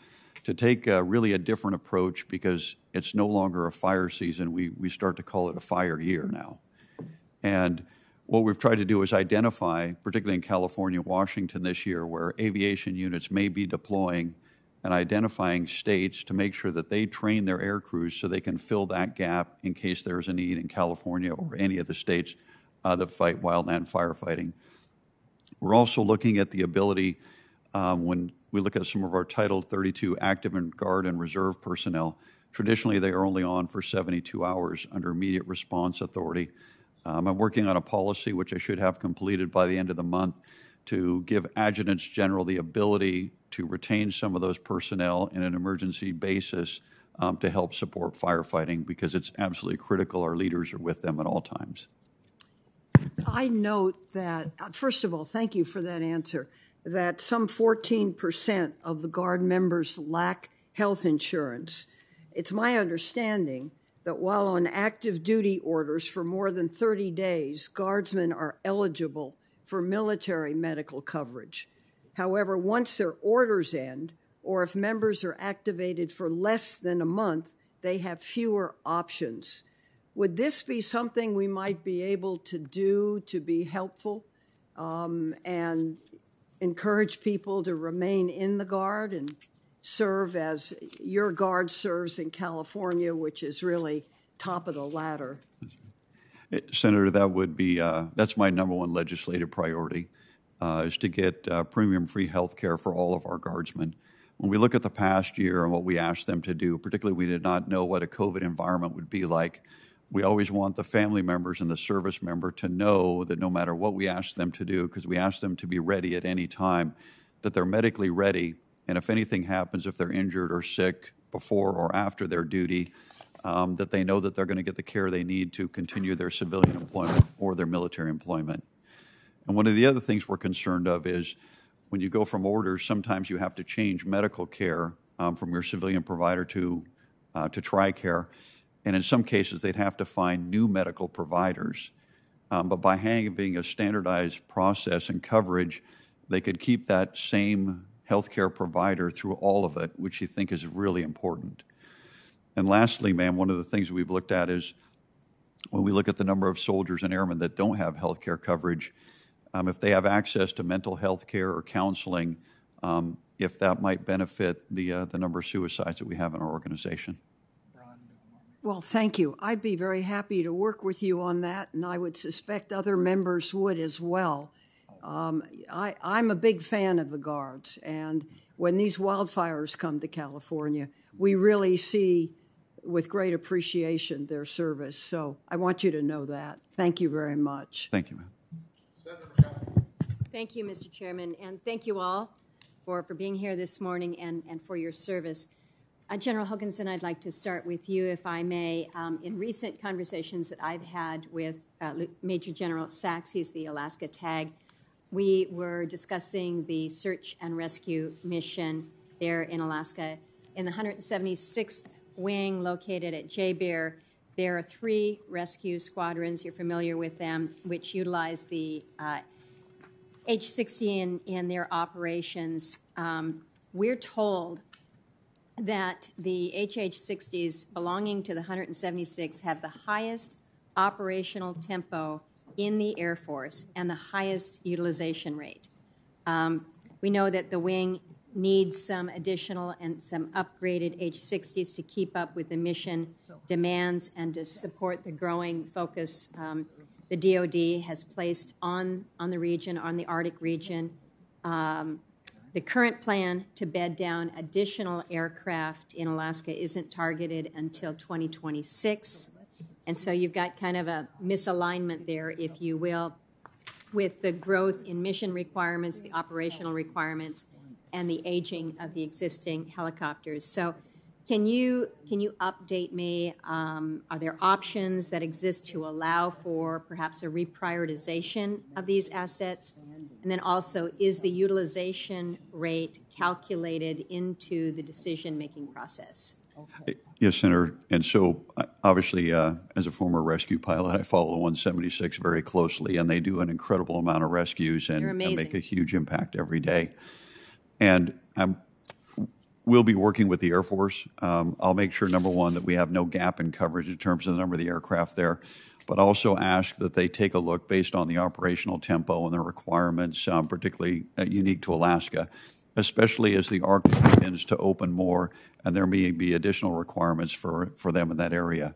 to take really a different approach, because it's no longer a fire season. We start to call it a fire year now. And what we've tried to do is identify, particularly in California, Washington this year, where aviation units may be deploying, and identifying states to make sure that they train their air crews so they can fill that gap in case there's a need in California or any of the states that fight wildland firefighting. We're also looking at the ability, when we look at some of our Title 32 active and Guard and Reserve personnel, traditionally they are only on for 72 hours under immediate response authority. I'm working on a policy, which I should have completed by the end of the month, to give adjutants general the ability to retain some of those personnel in an emergency basis to help support firefighting, because it's absolutely critical our leaders are with them at all times. I note that, first of all, thank you for that answer, that some 14% of the Guard members lack health insurance. It's my understanding that while on active duty orders for more than 30 days, Guardsmen are eligible for military medical coverage. However, once their orders end, or if members are activated for less than a month, they have fewer options. Would this be something we might be able to do to be helpful and encourage people to remain in the Guard and serve as your Guard serves in California, which is really top of the ladder? Senator, that would be, that's my number one legislative priority, is to get premium-free health care for all of our Guardsmen. When we look at the past year and what we asked them to do, particularly we did not know what a COVID environment would be like, we always want the family members and the service member to know that no matter what we ask them to do, because we ask them to be ready at any time, that they're medically ready, and if anything happens, if they're injured or sick before or after their duty, that they know that they're going to get the care they need to continue their civilian employment or their military employment. And one of the other things we're concerned of is when you go from orders, sometimes you have to change medical care from your civilian provider to TRICARE. And in some cases, they'd have to find new medical providers. But by having a standardized process and coverage, they could keep that same healthcare provider through all of it, which you think is really important. And lastly, ma'am, one of the things we've looked at is when we look at the number of soldiers and airmen that don't have health care coverage, if they have access to mental health care or counseling, if that might benefit the number of suicides that we have in our organization. Well, thank you. I'd be very happy to work with you on that, and I would suspect other members would as well. I'm a big fan of the Guards, and when these wildfires come to California, we really see with great appreciation their service. So I want you to know that. Thank you very much. Thank you, ma'am. Thank you, Mr. Chairman, and thank you all for being here this morning and for your service. General Hokanson, I'd like to start with you, if I may. In recent conversations that I've had with Major General Sachs, he's the Alaska TAG, we were discussing the search and rescue mission there in Alaska. In the 176th Wing, located at J-Bear, there are 3 rescue squadrons, you're familiar with them, which utilize the H-60 in their operations. We're told that the HH-60s belonging to the 176 have the highest operational tempo in the Air Force and the highest utilization rate. We know that the wing needs some additional and some upgraded H-60s to keep up with the mission demands and to support the growing focus the DoD has placed on the region, on the Arctic region. The current plan to bed down additional aircraft in Alaska isn't targeted until 2026. And so you've got kind of a misalignment there, if you will, with the growth in mission requirements, the operational requirements, and the aging of the existing helicopters. So can you update me? Are there options that exist to allow for perhaps a reprioritization of these assets? And then also, is the utilization rate calculated into the decision-making process? Yes, Senator. And so, obviously, as a former rescue pilot, I follow 176 very closely, and they do an incredible amount of rescues and make a huge impact every day. And we'll be working with the Air Force. I'll make sure, number one, that we have no gap in coverage in terms of the number of the aircraft there, but also ask that they take a look based on the operational tempo and the requirements, particularly unique to Alaska, especially as the Arctic begins to open more and there may be additional requirements for them in that area.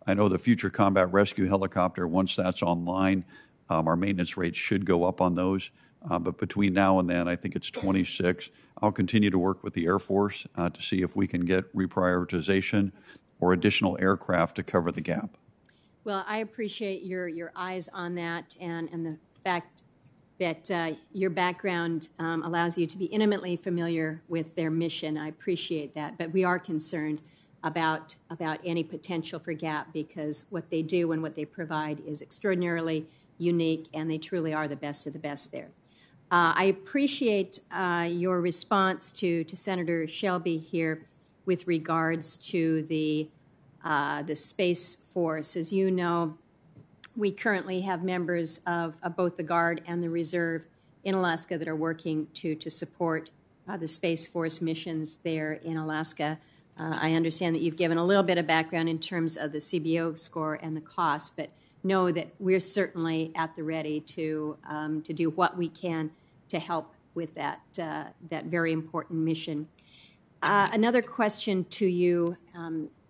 I know the Future Combat Rescue Helicopter, once that's online, our maintenance rates should go up on those. But between now and then, I think it's 26, I'll continue to work with the Air Force to see if we can get reprioritization or additional aircraft to cover the gap. Well, I appreciate your eyes on that and the fact that your background allows you to be intimately familiar with their mission. I appreciate that. But we are concerned about any potential for gap because what they do and what they provide is extraordinarily unique, and they truly are the best of the best there. I appreciate your response to Senator Shelby here with regards to the Space Force. As you know, we currently have members of both the Guard and the Reserve in Alaska that are working to support the Space Force missions there in Alaska. I understand that you've given a little bit of background in terms of the CBO score and the cost, but know that we're certainly at the ready to do what we can to help with that very important mission. Another question to you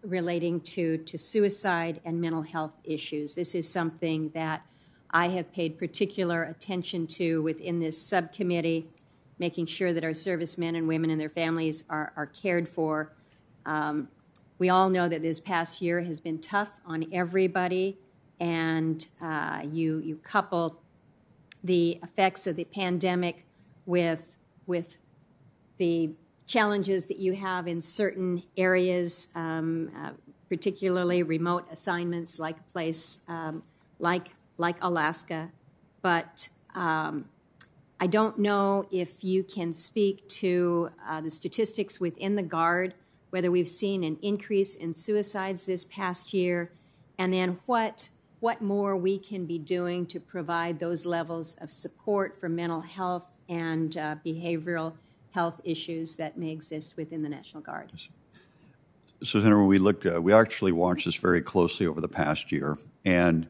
relating to suicide and mental health issues. This is something that I have paid particular attention to within this subcommittee, making sure that our servicemen and women and their families are cared for. We all know that this past year has been tough on everybody, and you couple the effects of the pandemic with the challenges that you have in certain areas, particularly remote assignments like a place like Alaska. But I don't know if you can speak to the statistics within the Guard, whether we've seen an increase in suicides this past year, and then what more we can be doing to provide those levels of support for mental health and behavioral health issues that may exist within the National Guard. So, Senator, when we looked, we actually watched this very closely over the past year, and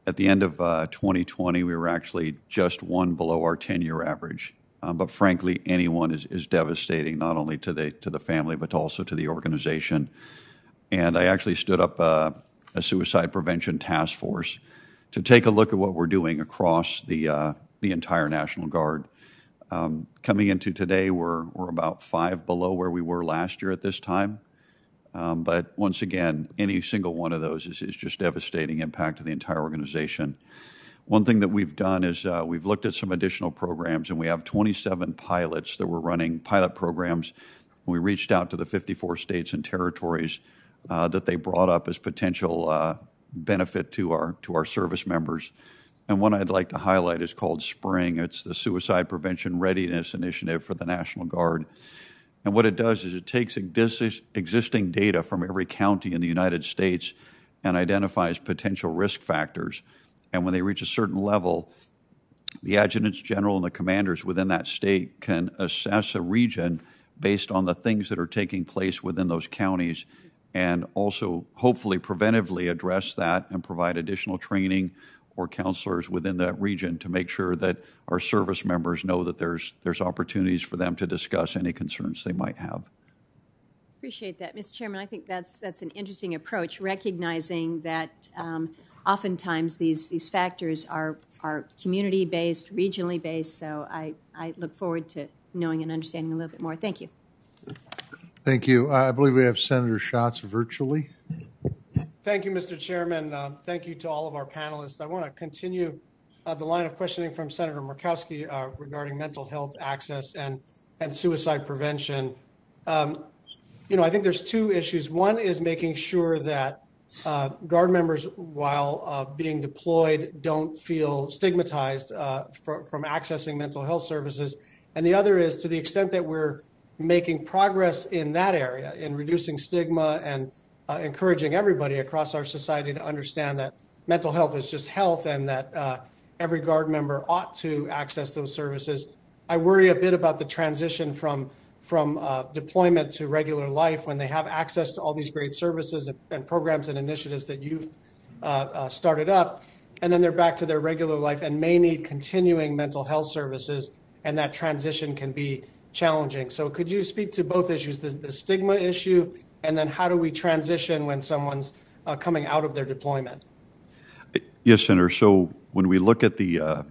at the end of 2020, we were actually just one below our 10-year average. But frankly, anyone is devastating, not only to the family, but also to the organization. And I actually stood up a suicide prevention task force to take a look at what we're doing across the entire National Guard. Coming into today, we're about 5 below where we were last year at this time. But once again, any single one of those is just devastating impact to the entire organization. One thing that we've done is we've looked at some additional programs, and we have 27 pilots that were running pilot programs. We reached out to the 54 states and territories that they brought up as potential benefit to our service members. And one I'd like to highlight is called SPRING. It's the Suicide Prevention Readiness Initiative for the National Guard. And what it does is it takes existing data from every county in the United States and identifies potential risk factors. And when they reach a certain level, the adjutants general and the commanders within that state can assess a region based on the things that are taking place within those counties, and also hopefully preventively address that and provide additional training or counselors within that region to make sure that our service members know that there's opportunities for them to discuss any concerns they might have. Appreciate that, Mr. Chairman. I think that's an interesting approach, recognizing that oftentimes these factors are community-based, regionally based. So I look forward to knowing and understanding a little bit more. Thank you. Thank you. I believe we have Senator Schatz virtually. Thank you, Mr. Chairman. Thank you to all of our panelists. I want to continue the line of questioning from Senator Murkowski regarding mental health access and suicide prevention. I think there's two issues. One is making sure that Guard members, while being deployed, don't feel stigmatized from accessing mental health services. And the other is, to the extent that we're making progress in that area, in reducing stigma and encouraging everybody across our society to understand that mental health is just health and that every Guard member ought to access those services. I worry a bit about the transition from deployment to regular life when they have access to all these great services and programs and initiatives that you've started up, and then they're back to their regular life and may need continuing mental health services, and that transition can be challenging. So could you speak to both issues, the stigma issue, and then how do we transition when someone's coming out of their deployment? Yes, Senator. So when we look at the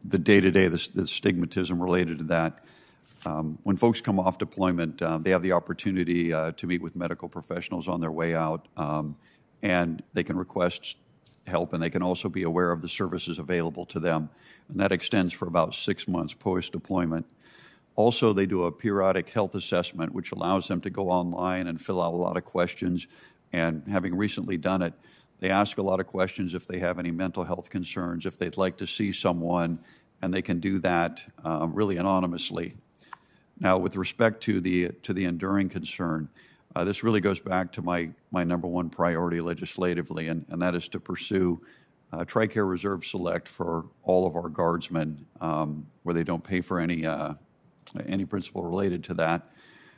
day-to-day, the stigmatism related to that, when folks come off deployment, they have the opportunity to meet with medical professionals on their way out, and they can request help, and they can also be aware of the services available to them. And that extends for about 6 months post-deployment. Also, they do a periodic health assessment, which allows them to go online and fill out a lot of questions. And having recently done it, they ask a lot of questions if they have any mental health concerns, if they'd like to see someone, and they can do that really anonymously. Now, with respect to the enduring concern, this really goes back to my number one priority legislatively, and that is to pursue TRICARE Reserve Select for all of our Guardsmen, where they don't pay for any principle related to that.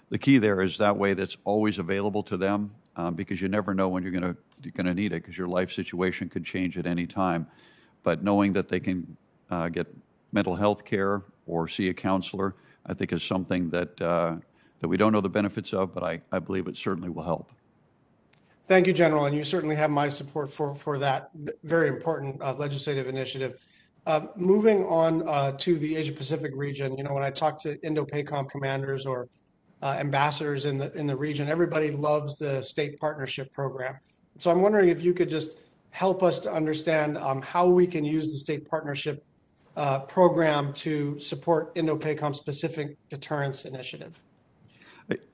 The key there is that way that's always available to them, because you never know when you're going to need it, because your life situation could change at any time. But knowing that they can get mental health care or see a counselor, I think is something that we don't know the benefits of, but I believe it certainly will help. Thank you, General, and you certainly have my support for that very important legislative initiative. Moving on to the Asia-Pacific region, when I talk to Indo-PACOM commanders or ambassadors in the region, everybody loves the state partnership program. So I'm wondering if you could just help us to understand how we can use the state partnership program to support Indo-PACOM specific deterrence initiative.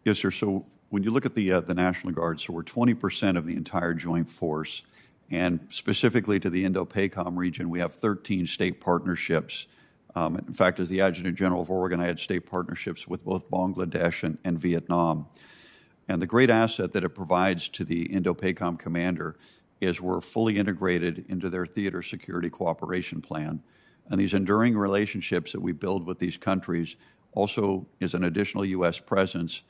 Yes, sir. So when you look at the National Guard, so we're 20% of the entire joint force. And specifically to the Indo-PACOM region, we have 13 state partnerships. In fact, as the Adjutant General of Oregon, I had state partnerships with both Bangladesh and Vietnam. And the great asset that it provides to the Indo-PACOM commander is we're fully integrated into their theater security cooperation plan. And these enduring relationships that we build with these countries also is an additional U.S. presence,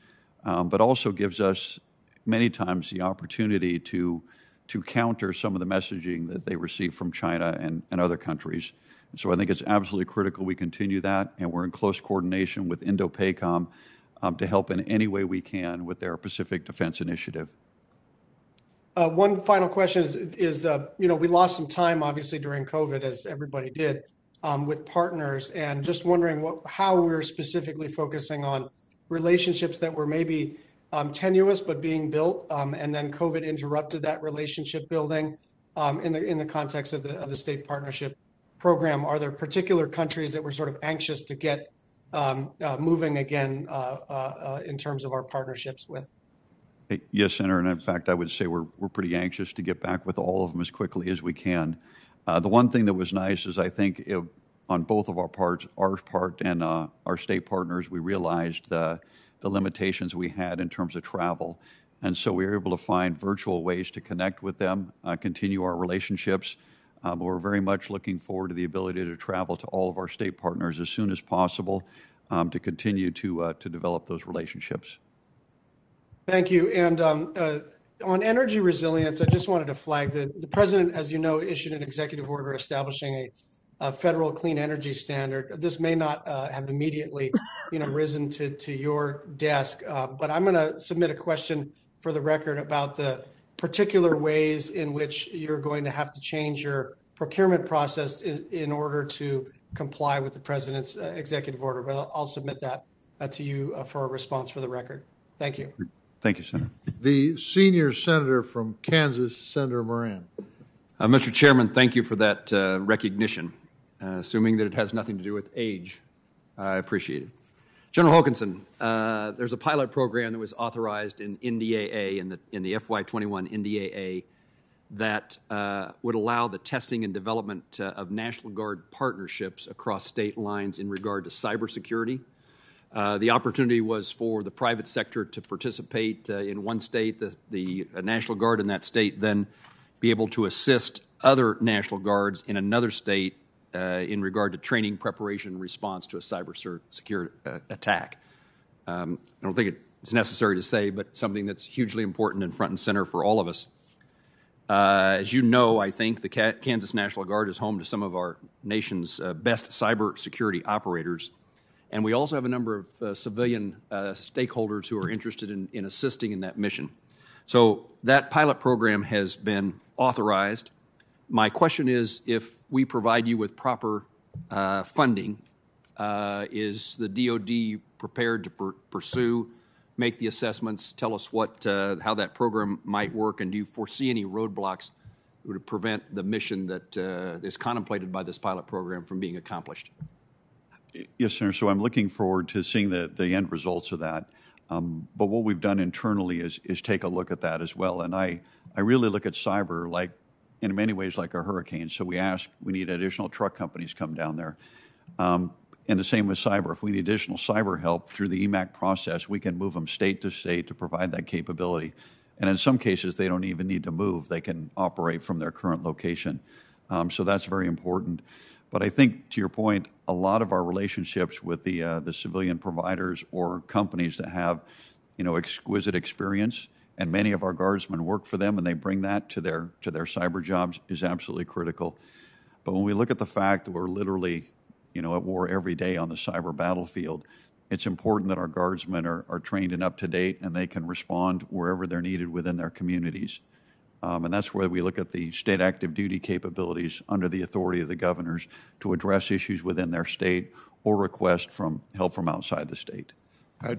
but also gives us many times the opportunity to counter some of the messaging that they receive from China and other countries. So I think it's absolutely critical we continue that, and we're in close coordination with Indo-PACOM to help in any way we can with their Pacific Defense Initiative. One final question is we lost some time, obviously, during COVID, as everybody did, with partners, and just wondering how we're specifically focusing on relationships that were maybe tenuous but being built, and then COVID interrupted that relationship building in the context of the state partnership program. Are there particular countries that we're sort of anxious to get moving again in terms of our partnerships with? Yes, Senator, and in fact, I would say we're pretty anxious to get back with all of them as quickly as we can. The one thing that was nice is I think on both of our part and our state partners, we realized the limitations we had in terms of travel. And so we were able to find virtual ways to connect with them, continue our relationships. But we're very much looking forward to the ability to travel to all of our state partners as soon as possible to continue to develop those relationships. Thank you. And On energy resilience, I just wanted to flag that the president, as you know, issued an executive order establishing a federal clean energy standard. This may not have immediately, risen to your desk, but I'm going to submit a question for the record about the particular ways in which you're going to have to change your procurement process in order to comply with the president's executive order. But I'll submit that to you for a response for the record. Thank you. Thank you, Senator. The senior senator from Kansas, Senator Moran. Mr. Chairman, thank you for that recognition. Assuming that it has nothing to do with age, I appreciate it. General Hokanson, there's a pilot program that was authorized in NDAA, in the FY21 NDAA, that would allow the testing and development of National Guard partnerships across state lines in regard to cybersecurity. The opportunity was for the private sector to participate in one state, the National Guard in that state then be able to assist other National Guards in another state in regard to training, preparation, and response to a cybersecurity attack. I don't think it's necessary to say, but something that's hugely important and front and center for all of us. As you know, I think the Kansas National Guard is home to some of our nation's best cybersecurity operators. And we also have a number of civilian stakeholders who are interested in assisting in that mission. So that pilot program has been authorized. My question is, if we provide you with proper funding, is the DOD prepared to pursue, make the assessments, tell us how that program might work, and do you foresee any roadblocks that would prevent the mission that is contemplated by this pilot program from being accomplished? Yes, Senator. So I'm looking forward to seeing the end results of that. But what we've done internally is take a look at that as well. And I really look at cyber like, in many ways, like a hurricane. So we need additional truck companies come down there. And the same with cyber. If we need additional cyber help through the EMAC process, we can move them state to state to provide that capability. And in some cases, they don't even need to move. They can operate from their current location. So that's very important. But I think, to your point, a lot of our relationships with the civilian providers or companies that have, exquisite experience, and many of our guardsmen work for them, and they bring that to their cyber jobs, is absolutely critical. But when we look at the fact that we're literally, at war every day on the cyber battlefield, it's important that our guardsmen are trained and up to date, and they can respond wherever they're needed within their communities. And that's where we look at the state active duty capabilities under the authority of the governors to address issues within their state or request help from outside the state.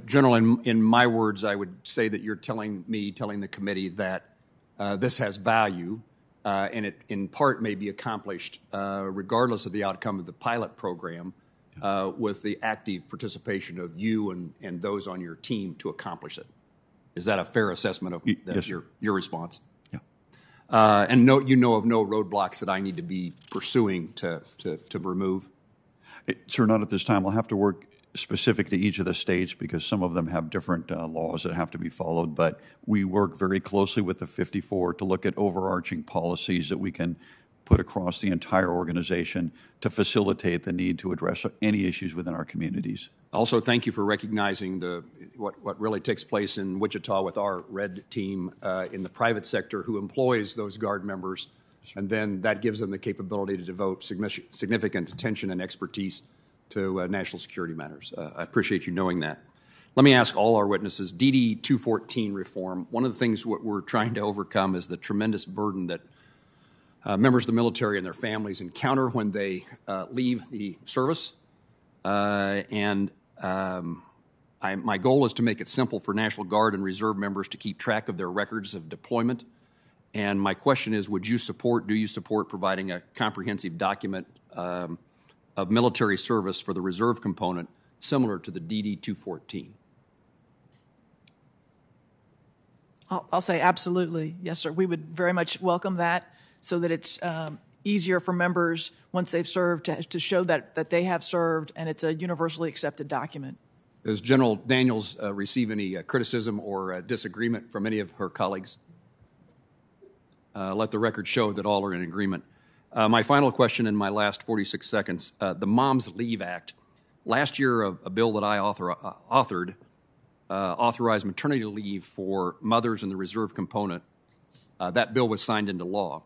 General, in my words, I would say that you're telling the committee that this has value, and it in part may be accomplished regardless of the outcome of the pilot program with the active participation of you and those on your team to accomplish it. Is that a fair assessment of yes, your response? And you know of no roadblocks that I need to be pursuing to remove? Sir, not at this time. I'll have to work specific to each of the states because some of them have different laws that have to be followed. But we work very closely with the 54 to look at overarching policies that we can put across the entire organization to facilitate the need to address any issues within our communities. Also, thank you for recognizing what really takes place in Wichita with our RED team in the private sector who employs those Guard members, and then that gives them the capability to devote significant attention and expertise to national security matters. I appreciate you knowing that. Let me ask all our witnesses, DD 214 reform, one of the things what we're trying to overcome is the tremendous burden that members of the military and their families encounter when they leave the service. My goal is to make it simple for National Guard and Reserve members to keep track of their records of deployment. And my question is, do you support providing a comprehensive document of military service for the Reserve component similar to the DD 214? I'll say absolutely. Yes, sir. We would very much welcome that so that it's easier for members once they've served to show that they have served, and it's a universally accepted document. Does General Daniels receive any criticism or disagreement from any of her colleagues? Let the record show that all are in agreement. My final question in my last 46 seconds, the Moms Leave Act. Last year, a bill that I authored authorized maternity leave for mothers in the Reserve component That bill was signed into law.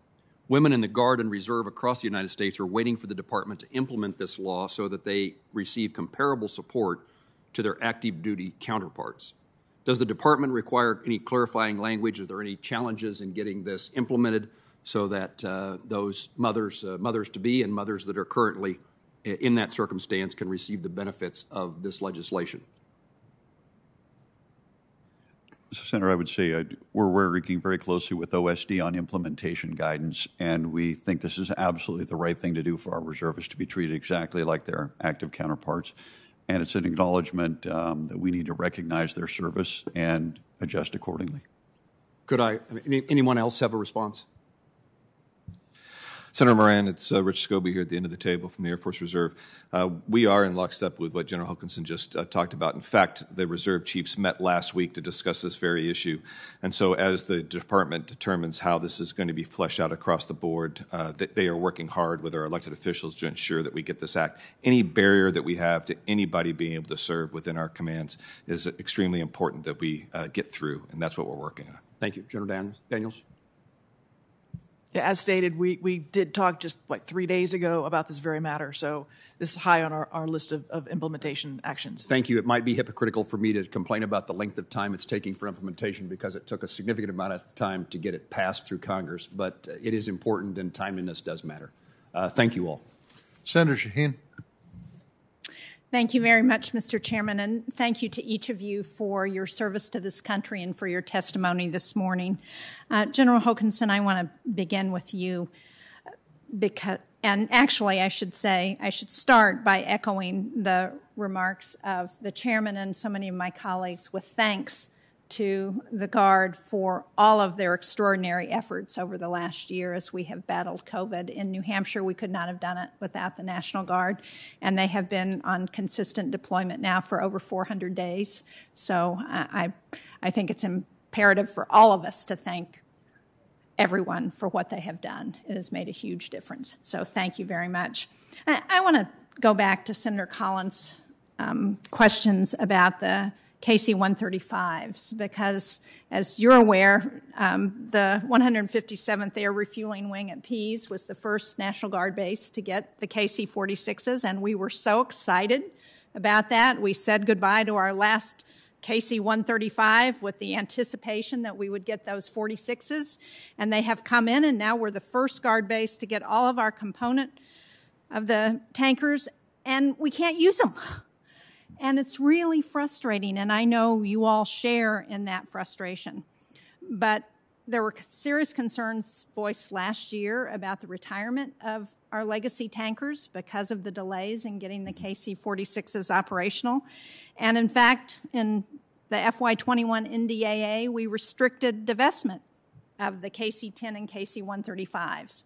Women in the Guard and Reserve across the United States are waiting for the Department to implement this law so that they receive comparable support to their active duty counterparts. Does the Department require any clarifying language? Are there any challenges in getting this implemented so that those mothers-to-be and mothers that are currently in that circumstance can receive the benefits of this legislation? Senator, I would say we're working very closely with OSD on implementation guidance, and we think this is absolutely the right thing to do for our reservists to be treated exactly like their active counterparts. And it's an acknowledgement that we need to recognize their service and adjust accordingly. Anyone else have a response? Senator Moran, it's Rich Scobee here at the end of the table from the Air Force Reserve. We are in lockstep with what General Hokanson just talked about. In fact, the Reserve chiefs met last week to discuss this very issue. And so as the department determines how this is going to be fleshed out across the board, they are working hard with our elected officials to ensure that we get this act. Any barrier that we have to anybody being able to serve within our commands is extremely important that we get through, and that's what we're working on. Thank you. General Daniels? Yeah, as stated, we did talk just 3 days ago about this very matter, so this is high on our list of implementation actions. Thank you. It might be hypocritical for me to complain about the length of time it's taking for implementation because it took a significant amount of time to get it passed through Congress, but it is important and timeliness does matter. Thank you all. Senator Shaheen. Thank you very much, Mr. Chairman, and thank you to each of you for your service to this country and for your testimony this morning. General Hokanson, I want to begin with you and actually I should start by echoing the remarks of the chairman and so many of my colleagues with thanks to the Guard for all of their extraordinary efforts over the last year as we have battled COVID. In New Hampshire, we could not have done it without the National Guard, and they have been on consistent deployment now for over 400 days. So I think it's imperative for all of us to thank everyone for what they have done. It has made a huge difference. So thank you very much. I want to go back to Senator Collins' questions about the KC-135s because, as you're aware, the 157th Air Refueling Wing at Pease was the first National Guard base to get the KC-46s, and we were so excited about that. We said goodbye to our last KC-135 with the anticipation that we would get those 46s, and they have come in, and now we're the first Guard base to get all of our component of the tankers, and we can't use them. And it's really frustrating, and I know you all share in that frustration. But there were serious concerns voiced last year about the retirement of our legacy tankers because of the delays in getting the KC-46s operational. And in fact, in the FY21 NDAA, we restricted divestment of the KC-10 and KC-135s.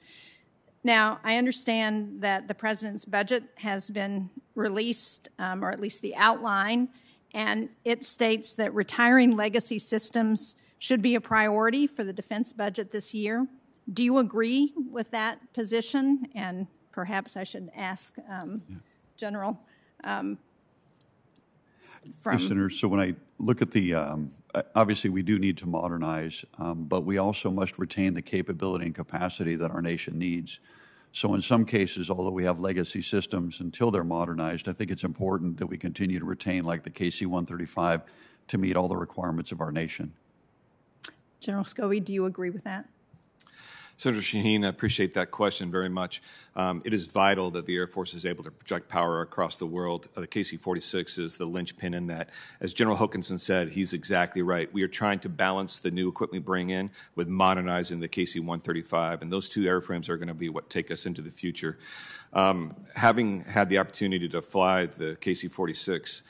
Now, I understand that the President's budget has been released, or at least the outline, and it states that retiring legacy systems should be a priority for the defense budget this year. Do you agree with that position? And perhaps I should ask General Yes, Senator. So when I look at the, obviously we do need to modernize, but we also must retain the capability and capacity that our nation needs. So in some cases, although we have legacy systems, until they're modernized, I think it's important that we continue to retain, like the KC-135, to meet all the requirements of our nation. General Scobee, do you agree with that? Senator Shaheen, I appreciate that question very much. It is vital that the Air Force is able to project power across the world. The KC-46 is the linchpin in that. As General Hokanson said, he's exactly right. We are trying to balance the new equipment we bring in with modernizing the KC-135, and those two airframes are going to be what take us into the future. Having had the opportunity to fly the KC-46,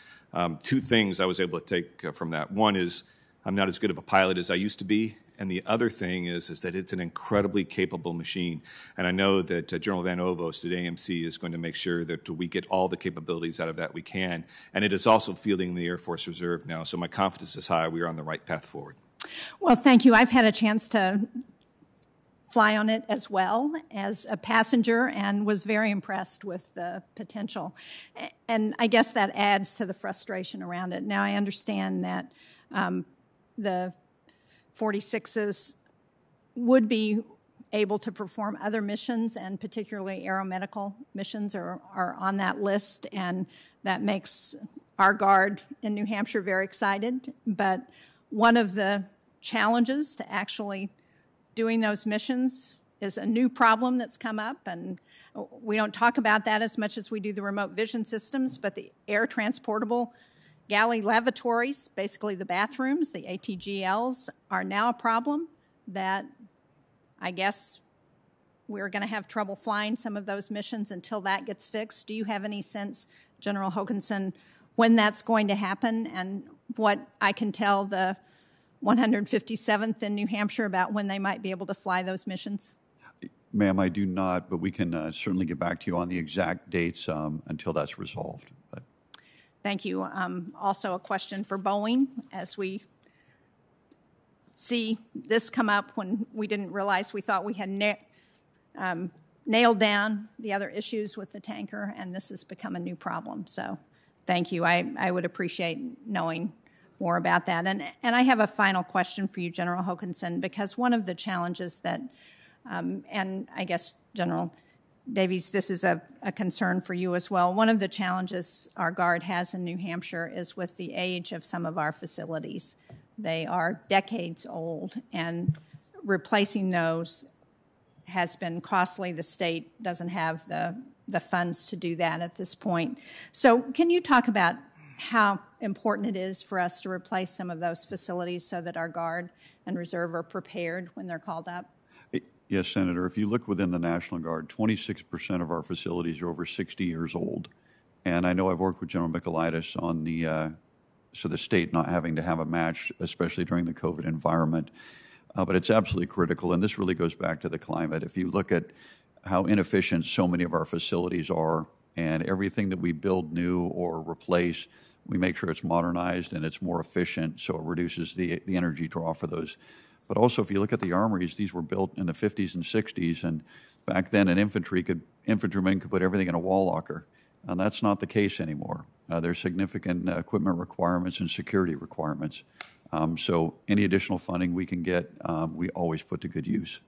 two things I was able to take from that. One is I'm not as good of a pilot as I used to be. And the other thing is that it's an incredibly capable machine. And I know that General Van Ovost at AMC is going to make sure that we get all the capabilities out of that we can. And it is also fielding the Air Force Reserve now. So my confidence is high. We are on the right path forward. Well, thank you. I've had a chance to fly on it as well as a passenger and was very impressed with the potential. And I guess that adds to the frustration around it. Now, I understand that the 46s would be able to perform other missions, and particularly aeromedical missions are on that list, and that makes our Guard in New Hampshire very excited. But one of the challenges to actually doing those missions is a new problem that's come up, and we don't talk about that as much as we do the remote vision systems, but the air transportable galley lavatories, basically the bathrooms, the ATGLs, are now a problem that I guess we're going to have trouble flying some of those missions until that gets fixed. Do you have any sense, General Hokanson, when that's going to happen, and what I can tell the 157th in New Hampshire about when they might be able to fly those missions? Ma'am, I do not, but we can certainly get back to you on the exact dates until that's resolved. But. Thank you. Also a question for Boeing, as we see this come up when we didn't realize, we thought we had nailed down the other issues with the tanker, and this has become a new problem. So thank you. I would appreciate knowing more about that. And I have a final question for you, General Hokanson, because one of the challenges that, and I guess General Davies, this is a concern for you as well. One of the challenges our Guard has in New Hampshire is with the age of some of our facilities. They are decades old, and replacing those has been costly. The state doesn't have the funds to do that at this point. So can you talk about how important it is for us to replace some of those facilities so that our Guard and Reserve are prepared when they're called up? Yes, Senator. If you look within the National Guard, 26% of our facilities are over 60 years old. And I know I've worked with General Michaelitis on the state not having to have a match, especially during the COVID environment. But it's absolutely critical, and this really goes back to the climate. If you look at how inefficient so many of our facilities are, and everything that we build new or replace, we make sure it's modernized and it's more efficient, so it reduces the energy draw for those. But also, if you look at the armories, these were built in the 50s and 60s, and back then an infantryman could put everything in a wall locker. And that's not the case anymore. There's significant equipment requirements and security requirements. So any additional funding we can get, we always put to good use.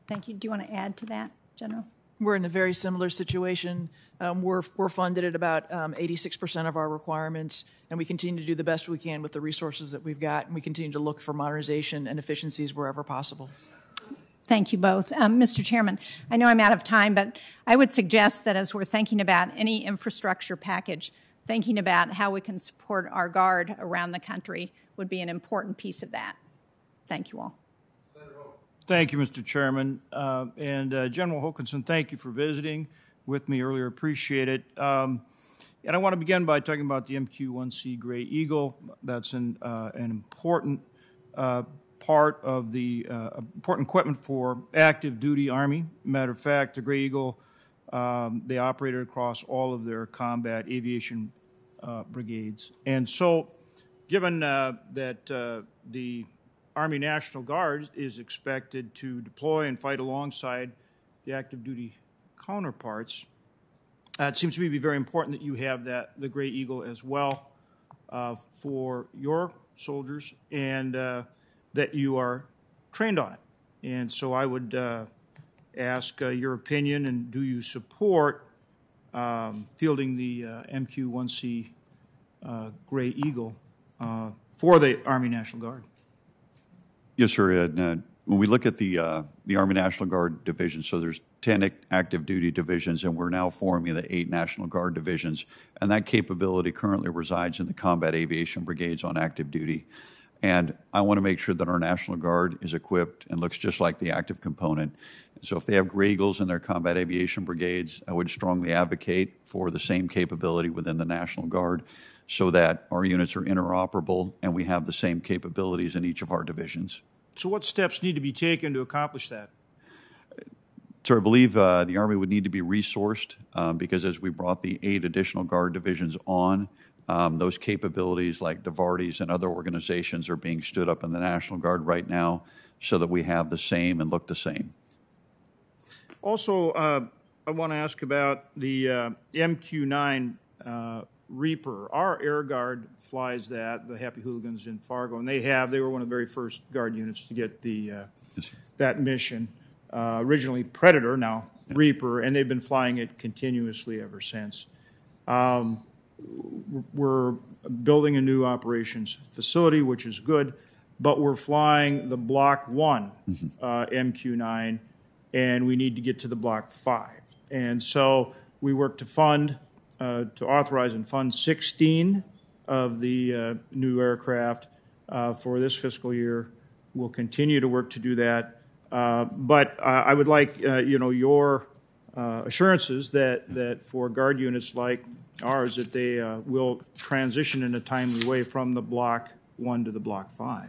Thank you. Do you want to add to that, General? We're in a very similar situation. We're funded at about 86% of our requirements, and we continue to do the best we can with the resources that we've got, and we continue to look for modernization and efficiencies wherever possible. Thank you both. Mr. Chairman, I know I'm out of time, but I would suggest that as we're thinking about any infrastructure package, thinking about how we can support our Guard around the country would be an important piece of that. Thank you all. Thank you, Mr. Chairman. And General Hokanson, thank you for visiting with me earlier. Appreciate it. And I want to begin by talking about the MQ-1C Gray Eagle. That's an important part of the important equipment for active duty Army. Matter of fact, the Gray Eagle, they operated across all of their combat aviation brigades. And so, given that the Army National Guard is expected to deploy and fight alongside the active duty counterparts, it seems to me to be very important that you have the Gray Eagle as well for your soldiers, and that you are trained on it. And so I would ask your opinion, and do you support fielding the MQ-1C Gray Eagle for the Army National Guard? Yes, sir, Ed. When we look at the Army National Guard division, so there's 10 active duty divisions, and we're now forming the 8 National Guard divisions, and that capability currently resides in the combat aviation brigades on active duty. And I want to make sure that our National Guard is equipped and looks just like the active component. So if they have Gray Eagles in their combat aviation brigades, I would strongly advocate for the same capability within the National Guard so that our units are interoperable and we have the same capabilities in each of our divisions. So what steps need to be taken to accomplish that? So I believe the Army would need to be resourced because as we brought the 8 additional Guard divisions on, those capabilities like DeVarties and other organizations are being stood up in the National Guard right now so that we have the same and look the same. Also, I want to ask about the MQ-9 Reaper. Our Air Guard flies that, the Happy Hooligans in Fargo, and they were one of the very first Guard units to get the that mission. Originally Predator, now Reaper, and they've been flying it continuously ever since. We're building a new operations facility, which is good, but we're flying the Block 1 MQ-9, and we need to get to the Block 5. And so we work to fund, to authorize and fund 16 of the new aircraft for this fiscal year. We'll continue to work to do that. But I would like, your assurances that for Guard units like ours, that they will transition in a timely way from the Block 1 to the Block 5.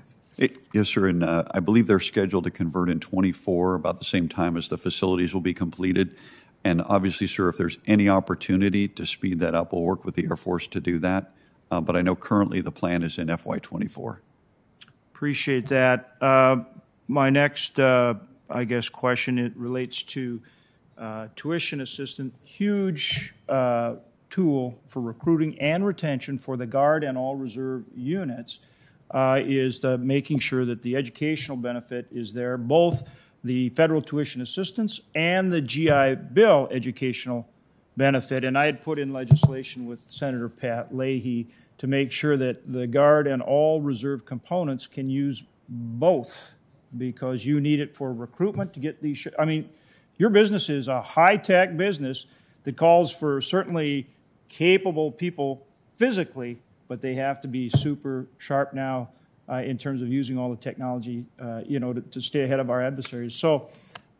Yes, sir, and I believe they're scheduled to convert in 24, about the same time as the facilities will be completed. And obviously, sir, if there's any opportunity to speed that up, we'll work with the Air Force to do that. But I know currently the plan is in FY24. Appreciate that. My next, question, it relates to tuition assistance. Huge tool for recruiting and retention for the Guard and all reserve units is making sure that the educational benefit is there, both the federal tuition assistance and the GI Bill educational benefit. And I had put in legislation with Senator Pat Leahy to make sure that the Guard and all reserve components can use both, because you need it for recruitment to get these. Your business is a high-tech business that calls for certainly capable people physically, but they have to be super sharp now in terms of using all the technology, to stay ahead of our adversaries. So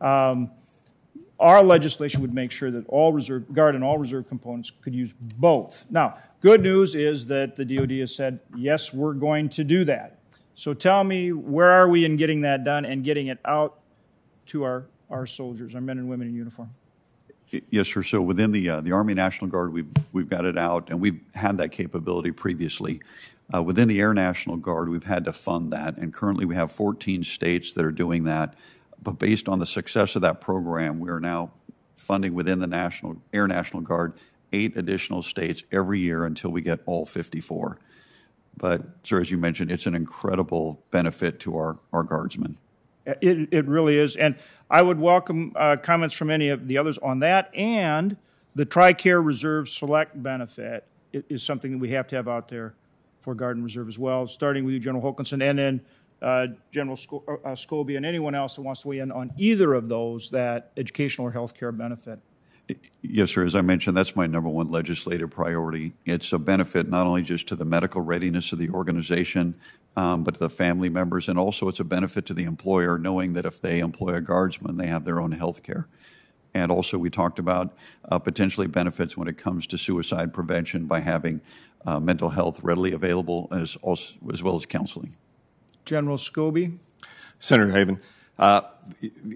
our legislation would make sure that all reserve Guard and all reserve components could use both. Now, good news is that the DoD has said, yes, we're going to do that. So tell me, where are we in getting that done and getting it out to our soldiers, our men and women in uniform? Yes, sir. So within the Army National Guard, we've got it out, and we've had that capability previously. Within the Air National Guard, we've had to fund that, and currently we have 14 states that are doing that. But based on the success of that program, we are now funding within the Air National Guard 8 additional states every year until we get all 54. But, sir, as you mentioned, it's an incredible benefit to our Guardsmen. It really is. And I would welcome comments from any of the others on that. And the TRICARE Reserve Select benefit is something that we have to have out there for Guard and Reserve as well, starting with you, General Hokanson, and then General Scobee, and anyone else that wants to weigh in on either of those, that educational or health care benefit. Yes, sir. As I mentioned, that's my number one legislative priority. It's a benefit not only just to the medical readiness of the organization, but to the family members, and also it's a benefit to the employer, knowing that if they employ a Guardsman, they have their own health care. And also we talked about potentially benefits when it comes to suicide prevention by having mental health readily available as well as counseling. General Scobee? Senator Haven,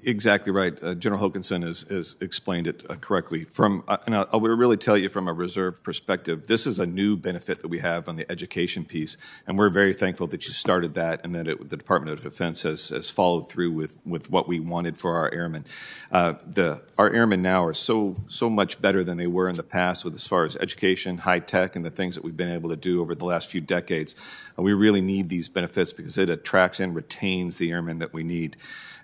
exactly right. General Hokanson has explained it correctly. And I will really tell you from a reserve perspective, this is a new benefit that we have on the education piece, and we're very thankful that you started that and that the Department of Defense has followed through with what we wanted for our airmen. Our airmen now are so much better than they were in the past with as far as education, high tech, and the things that we've been able to do over the last few decades. We really need these benefits because it attracts and retains the airmen that we need.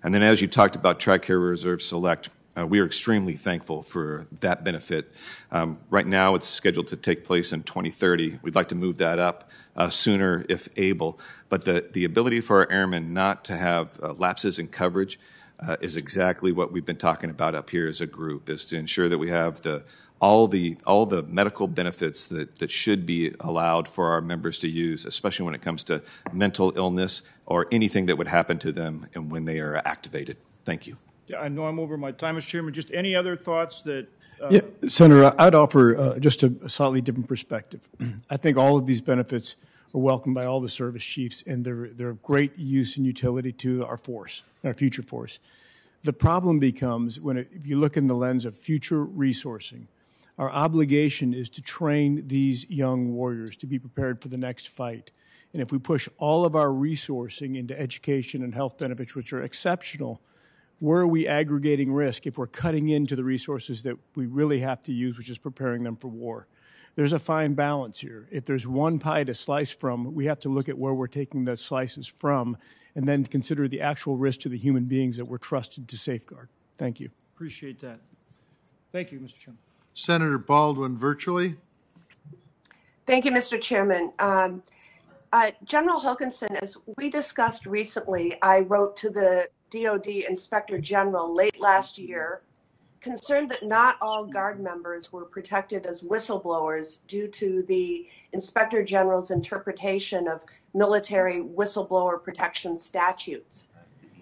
And then as you talked about TRICARE Reserve Select, we are extremely thankful for that benefit. Right now it's scheduled to take place in 2030. We'd like to move that up sooner if able. But the ability for our airmen not to have lapses in coverage is exactly what we've been talking about up here as a group, is to ensure that we have all the medical benefits that should be allowed for our members to use, especially when it comes to mental illness or anything that would happen to them and when they are activated. Thank you. Yeah, I know I'm over my time, Mr. Chairman. Just any other thoughts that... Senator, I'd offer just a slightly different perspective. I think all of these benefits are welcomed by all the service chiefs, and they're of great use and utility to our force, our future force. The problem becomes if you look in the lens of future resourcing, our obligation is to train these young warriors to be prepared for the next fight. And if we push all of our resourcing into education and health benefits, which are exceptional, where are we aggregating risk if we're cutting into the resources that we really have to use, which is preparing them for war? There's a fine balance here. If there's one pie to slice from, we have to look at where we're taking the slices from and then consider the actual risk to the human beings that we're trusted to safeguard. Thank you. Appreciate that. Thank you, Mr. Chairman. Senator Baldwin, virtually. Thank you, Mr. Chairman. General Hokanson, as we discussed recently, I wrote to the DoD Inspector General late last year, concerned that not all Guard members were protected as whistleblowers due to the Inspector General's interpretation of military whistleblower protection statutes.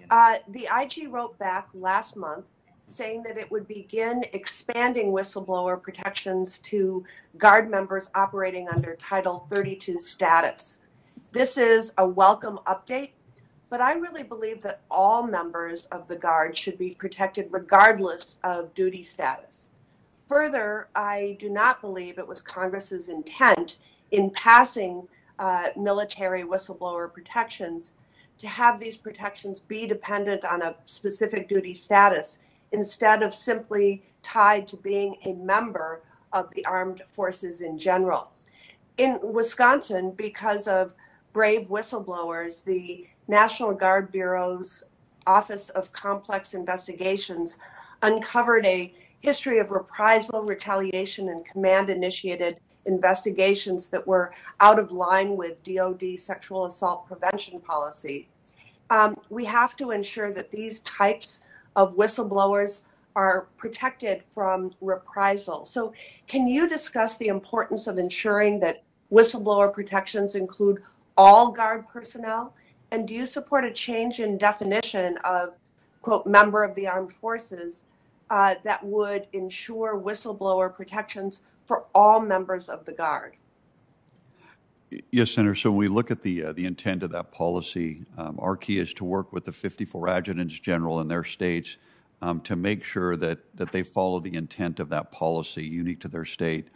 The IG wrote back last month saying that it would begin expanding whistleblower protections to Guard members operating under Title 32 status. This is a welcome update, but I really believe that all members of the Guard should be protected regardless of duty status. Further, I do not believe it was Congress's intent in passing military whistleblower protections to have these protections be dependent on a specific duty status instead of simply tied to being a member of the armed forces in general. In Wisconsin, because of brave whistleblowers, the National Guard Bureau's Office of Complex Investigations uncovered a history of reprisal, retaliation, and command-initiated investigations that were out of line with DoD sexual assault prevention policy. We have to ensure that these types of whistleblowers are protected from reprisal. So can you discuss the importance of ensuring that whistleblower protections include all Guard personnel? And do you support a change in definition of, quote, member of the armed forces that would ensure whistleblower protections for all members of the Guard? Yes, Senator. So when we look at the intent of that policy, our key is to work with the 54 adjutants general in their states to make sure that they follow the intent of that policy unique to their state.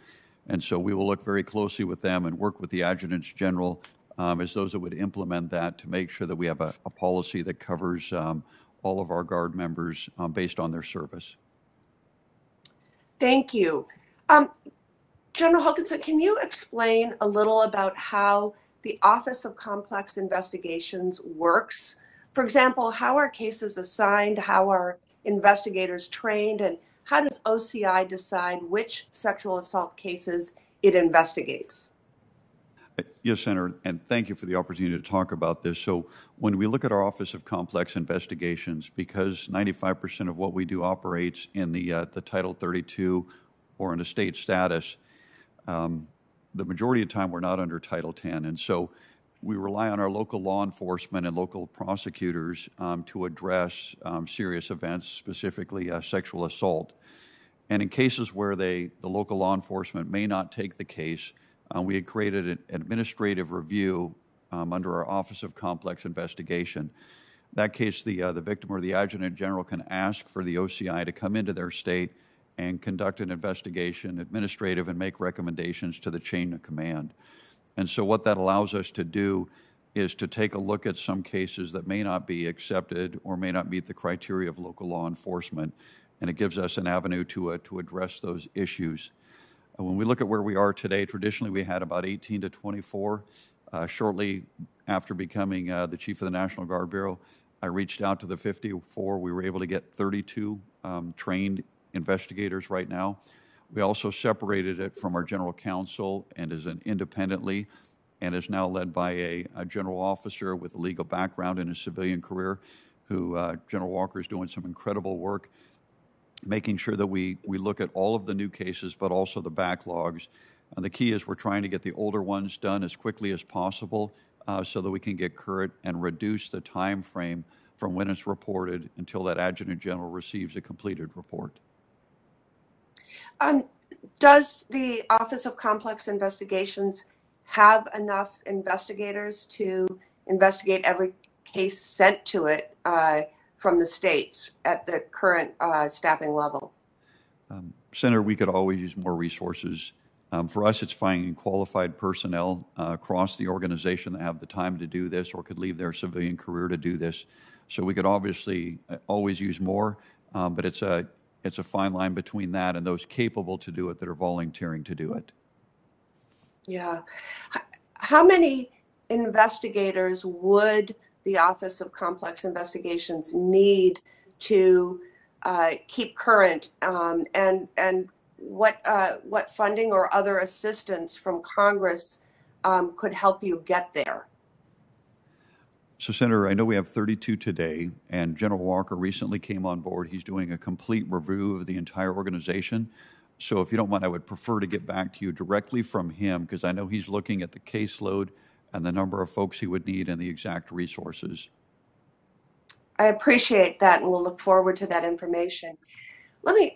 And so we will look very closely with them and work with the adjutants general as those that would implement that to make sure that we have a policy that covers all of our Guard members based on their service. Thank you. General Hokanson, can you explain a little about how the Office of Complex Investigations works? For example, how are cases assigned? How are investigators trained? And how does OCI decide which sexual assault cases it investigates? Yes, Senator, and thank you for the opportunity to talk about this. So when we look at our Office of Complex Investigations, because 95% of what we do operates in the Title 32 or in a state status, the majority of the time we're not under Title 10. And so we rely on our local law enforcement and local prosecutors to address serious events, specifically sexual assault. And in cases where the local law enforcement may not take the case, we had created an administrative review under our Office of Complex Investigation. In that case, the victim or the adjutant general can ask for the OCI to come into their state and conduct an investigation, administrative, and make recommendations to the chain of command. And so what that allows us to do is to take a look at some cases that may not be accepted or may not meet the criteria of local law enforcement, and it gives us an avenue to address those issues. When we look at where we are today, traditionally we had about 18 to 24. Shortly after becoming the chief of the National Guard Bureau, I reached out to the 54. We were able to get 32 trained investigators right now. We also separated it from our general counsel and is independently and is now led by a general officer with a legal background in his civilian career who, General Walker, is doing some incredible work making sure that we look at all of the new cases, but also the backlogs. And the key is we're trying to get the older ones done as quickly as possible so that we can get current and reduce the time frame from when it's reported until that adjutant general receives a completed report. Does the Office of Complex Investigations have enough investigators to investigate every case sent to it from the states at the current staffing level? Senator, we could always use more resources. For us, it's finding qualified personnel across the organization that have the time to do this or could leave their civilian career to do this. So we could obviously always use more, but it's a fine line between that and those capable to do it that are volunteering to do it. Yeah. How many investigators would the Office of Complex Investigations need to keep current, and what funding or other assistance from Congress could help you get there? So, Senator, I know we have 32 today, and General Walker recently came on board. He's doing a complete review of the entire organization. So if you don't mind, I would prefer to get back to you directly from him, because I know he's looking at the caseload and the number of folks he would need and the exact resources. I appreciate that, and we'll look forward to that information. Let me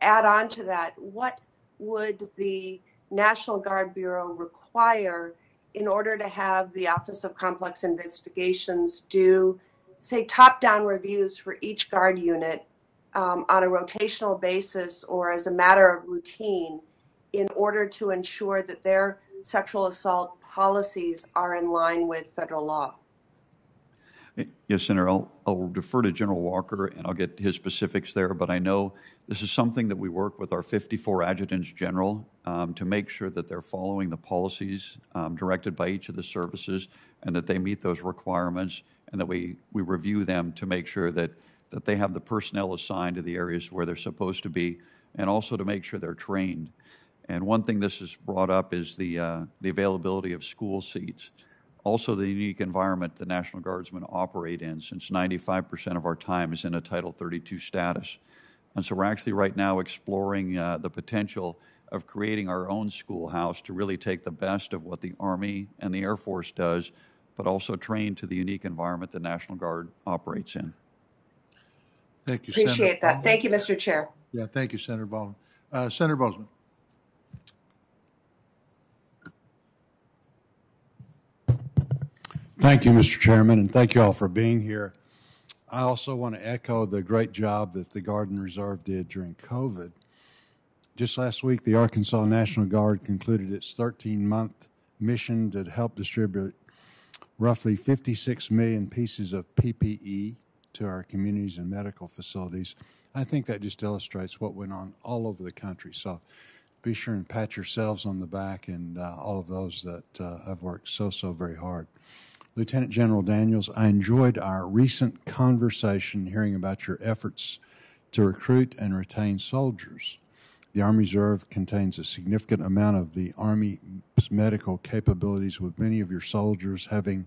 add on to that. What would the National Guard Bureau require in order to have the Office of Complex Investigations do, say, top-down reviews for each Guard unit on a rotational basis or as a matter of routine in order to ensure that their sexual assault policies are in line with federal law? Yes, Senator, I'll defer to General Walker and I'll get his specifics there, but I know this is something that we work with our 54 adjutants general to make sure that they're following the policies directed by each of the services and that they meet those requirements, and that we review them to make sure that they have the personnel assigned to the areas where they're supposed to be, and also to make sure they're trained. And one thing this has brought up is the availability of school seats. Also, the unique environment the National Guardsmen operate in, since 95% of our time is in a Title 32 status. And so we're actually right now exploring the potential of creating our own schoolhouse to really take the best of what the Army and the Air Force does, but also train to the unique environment the National Guard operates in. Thank you, Appreciate Senator that. Baldwin. Thank you, Mr. Chair. Yeah, thank you, Senator Baldwin. Senator Bozeman. Thank you, Mr. Chairman, and thank you all for being here. I also want to echo the great job that the Guard and Reserve did during COVID. Just last week, the Arkansas National Guard concluded its 13-month mission to help distribute roughly 56 million pieces of PPE to our communities and medical facilities. I think that just illustrates what went on all over the country. So be sure and pat yourselves on the back, and all of those that have worked so very hard. Lieutenant General Daniels, I enjoyed our recent conversation hearing about your efforts to recruit and retain soldiers. The Army Reserve contains a significant amount of the Army's medical capabilities, with many of your soldiers having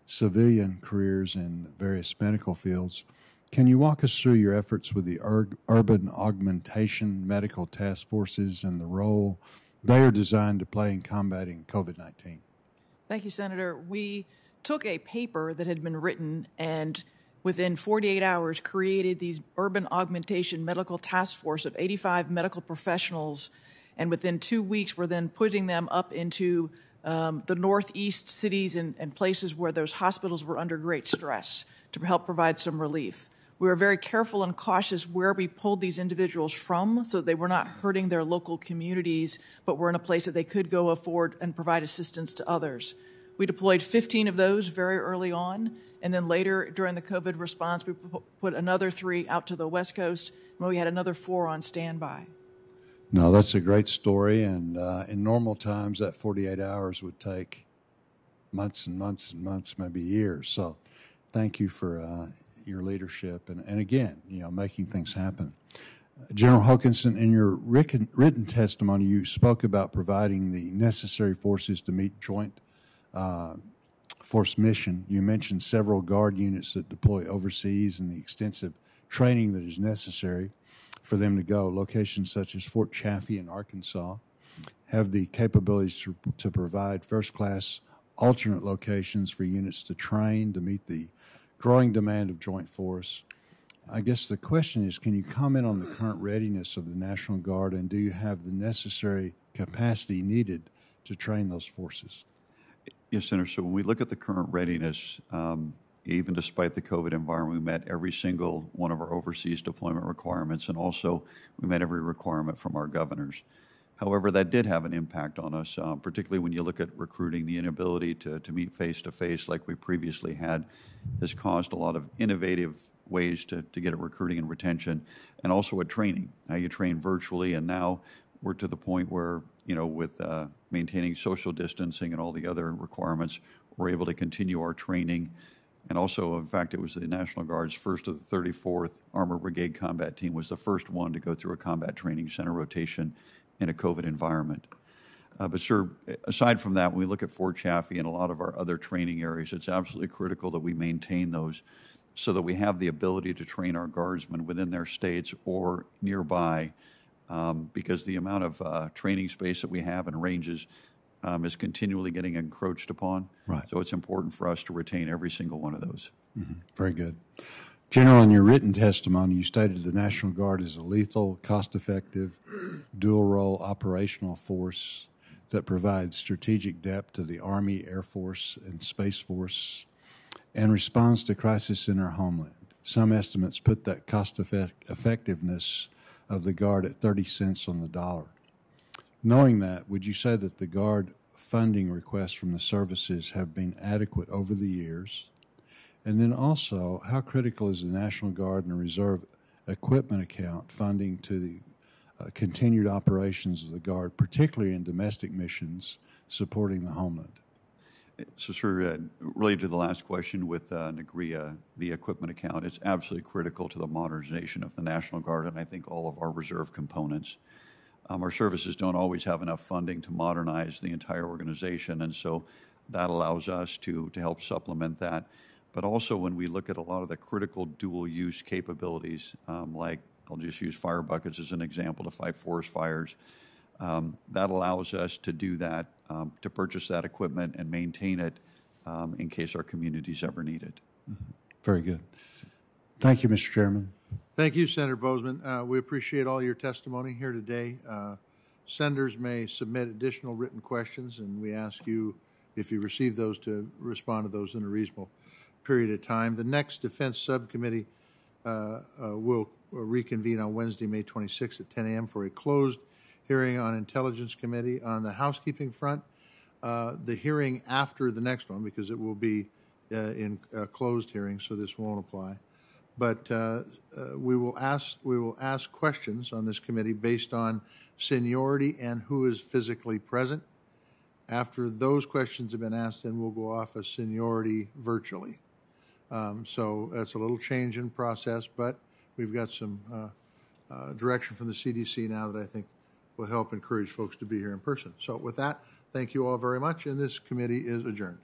civilian careers in various medical fields. Can you walk us through your efforts with the Urban Augmentation Medical Task Forces and the role they are designed to play in combating COVID-19? Thank you, Senator. We took a paper that had been written and within 48 hours created these Urban Augmentation Medical Task Force of 85 medical professionals, and within 2 weeks we're then putting them up into the northeast cities and places where those hospitals were under great stress to help provide some relief. We were very careful and cautious where we pulled these individuals from so they were not hurting their local communities, but were in a place that they could go afford and provide assistance to others. We deployed 15 of those very early on, and then later during the COVID response, we put another 3 out to the West Coast, and we had another 4 on standby. No, that's a great story, and in normal times, that 48 hours would take months and months and months, maybe years. So thank you for your leadership and again, making things happen. General Hokanson, in your written testimony, you spoke about providing the necessary forces to meet joint force mission. You mentioned several Guard units that deploy overseas and the extensive training that is necessary for them to go. Locations such as Fort Chaffee in Arkansas have the capabilities to provide first-class alternate locations for units to train to meet the growing demand of joint force. I guess the question is, can you comment on the current readiness of the National Guard, and do you have the necessary capacity needed to train those forces? Yes, Senator. So when we look at the current readiness, even despite the COVID environment, we met every single one of our overseas deployment requirements, and also we met every requirement from our governors. However, that did have an impact on us, particularly when you look at recruiting. The inability to meet face-to-face like we previously had has caused a lot of innovative ways to get at recruiting and retention, and also at training. Now you train virtually, and now we're to the point where, with maintaining social distancing and all the other requirements, we're able to continue our training. And also, in fact, it was the National Guard's first of the 34th Armored Brigade Combat Team was the first one to go through a combat training center rotation in a COVID environment. But sir, aside from that, when we look at Fort Chaffee and a lot of our other training areas, it's absolutely critical that we maintain those so that we have the ability to train our guardsmen within their states or nearby, because the amount of training space that we have and ranges is continually getting encroached upon. Right. So it's important for us to retain every single one of those. Mm-hmm. Very good. General, in your written testimony, you stated the National Guard is a lethal, cost-effective, dual-role operational force that provides strategic depth to the Army, Air Force, and Space Force and responds to crisis in our homeland. Some estimates put that cost-effectiveness of the Guard at 30 cents on the dollar. Knowing that, would you say that the Guard funding requests from the services have been adequate over the years? And then also, how critical is the National Guard and the Reserve equipment account funding to the continued operations of the Guard, particularly in domestic missions supporting the Homeland? So, sir, related to the last question with NAGRIA, the equipment account, it's absolutely critical to the modernization of the National Guard and I think all of our reserve components. Our services don't always have enough funding to modernize the entire organization, and so that allows us to help supplement that. But also when we look at a lot of the critical dual-use capabilities, like I'll just use fire buckets as an example to fight forest fires, that allows us to do that, to purchase that equipment and maintain it in case our communities ever need it. Mm-hmm. Very good. Thank you, Mr. Chairman. Thank you, Senator Bozeman. We appreciate all your testimony here today. Senators may submit additional written questions, and we ask you, if you receive those, to respond to those in a reasonable period of time. The next Defense Subcommittee will reconvene on Wednesday, May 26th at 10 a.m. for a closed hearing on Intelligence Committee. On the housekeeping front, the hearing after the next one, because it will be in a closed hearing, so this won't apply. But we will ask questions on this committee based on seniority and who is physically present. After those questions have been asked, then we'll go off of seniority virtually. So that's a little change in process, but we've got some direction from the CDC now that I think will help encourage folks to be here in person. So with that, thank you all very much, and this committee is adjourned.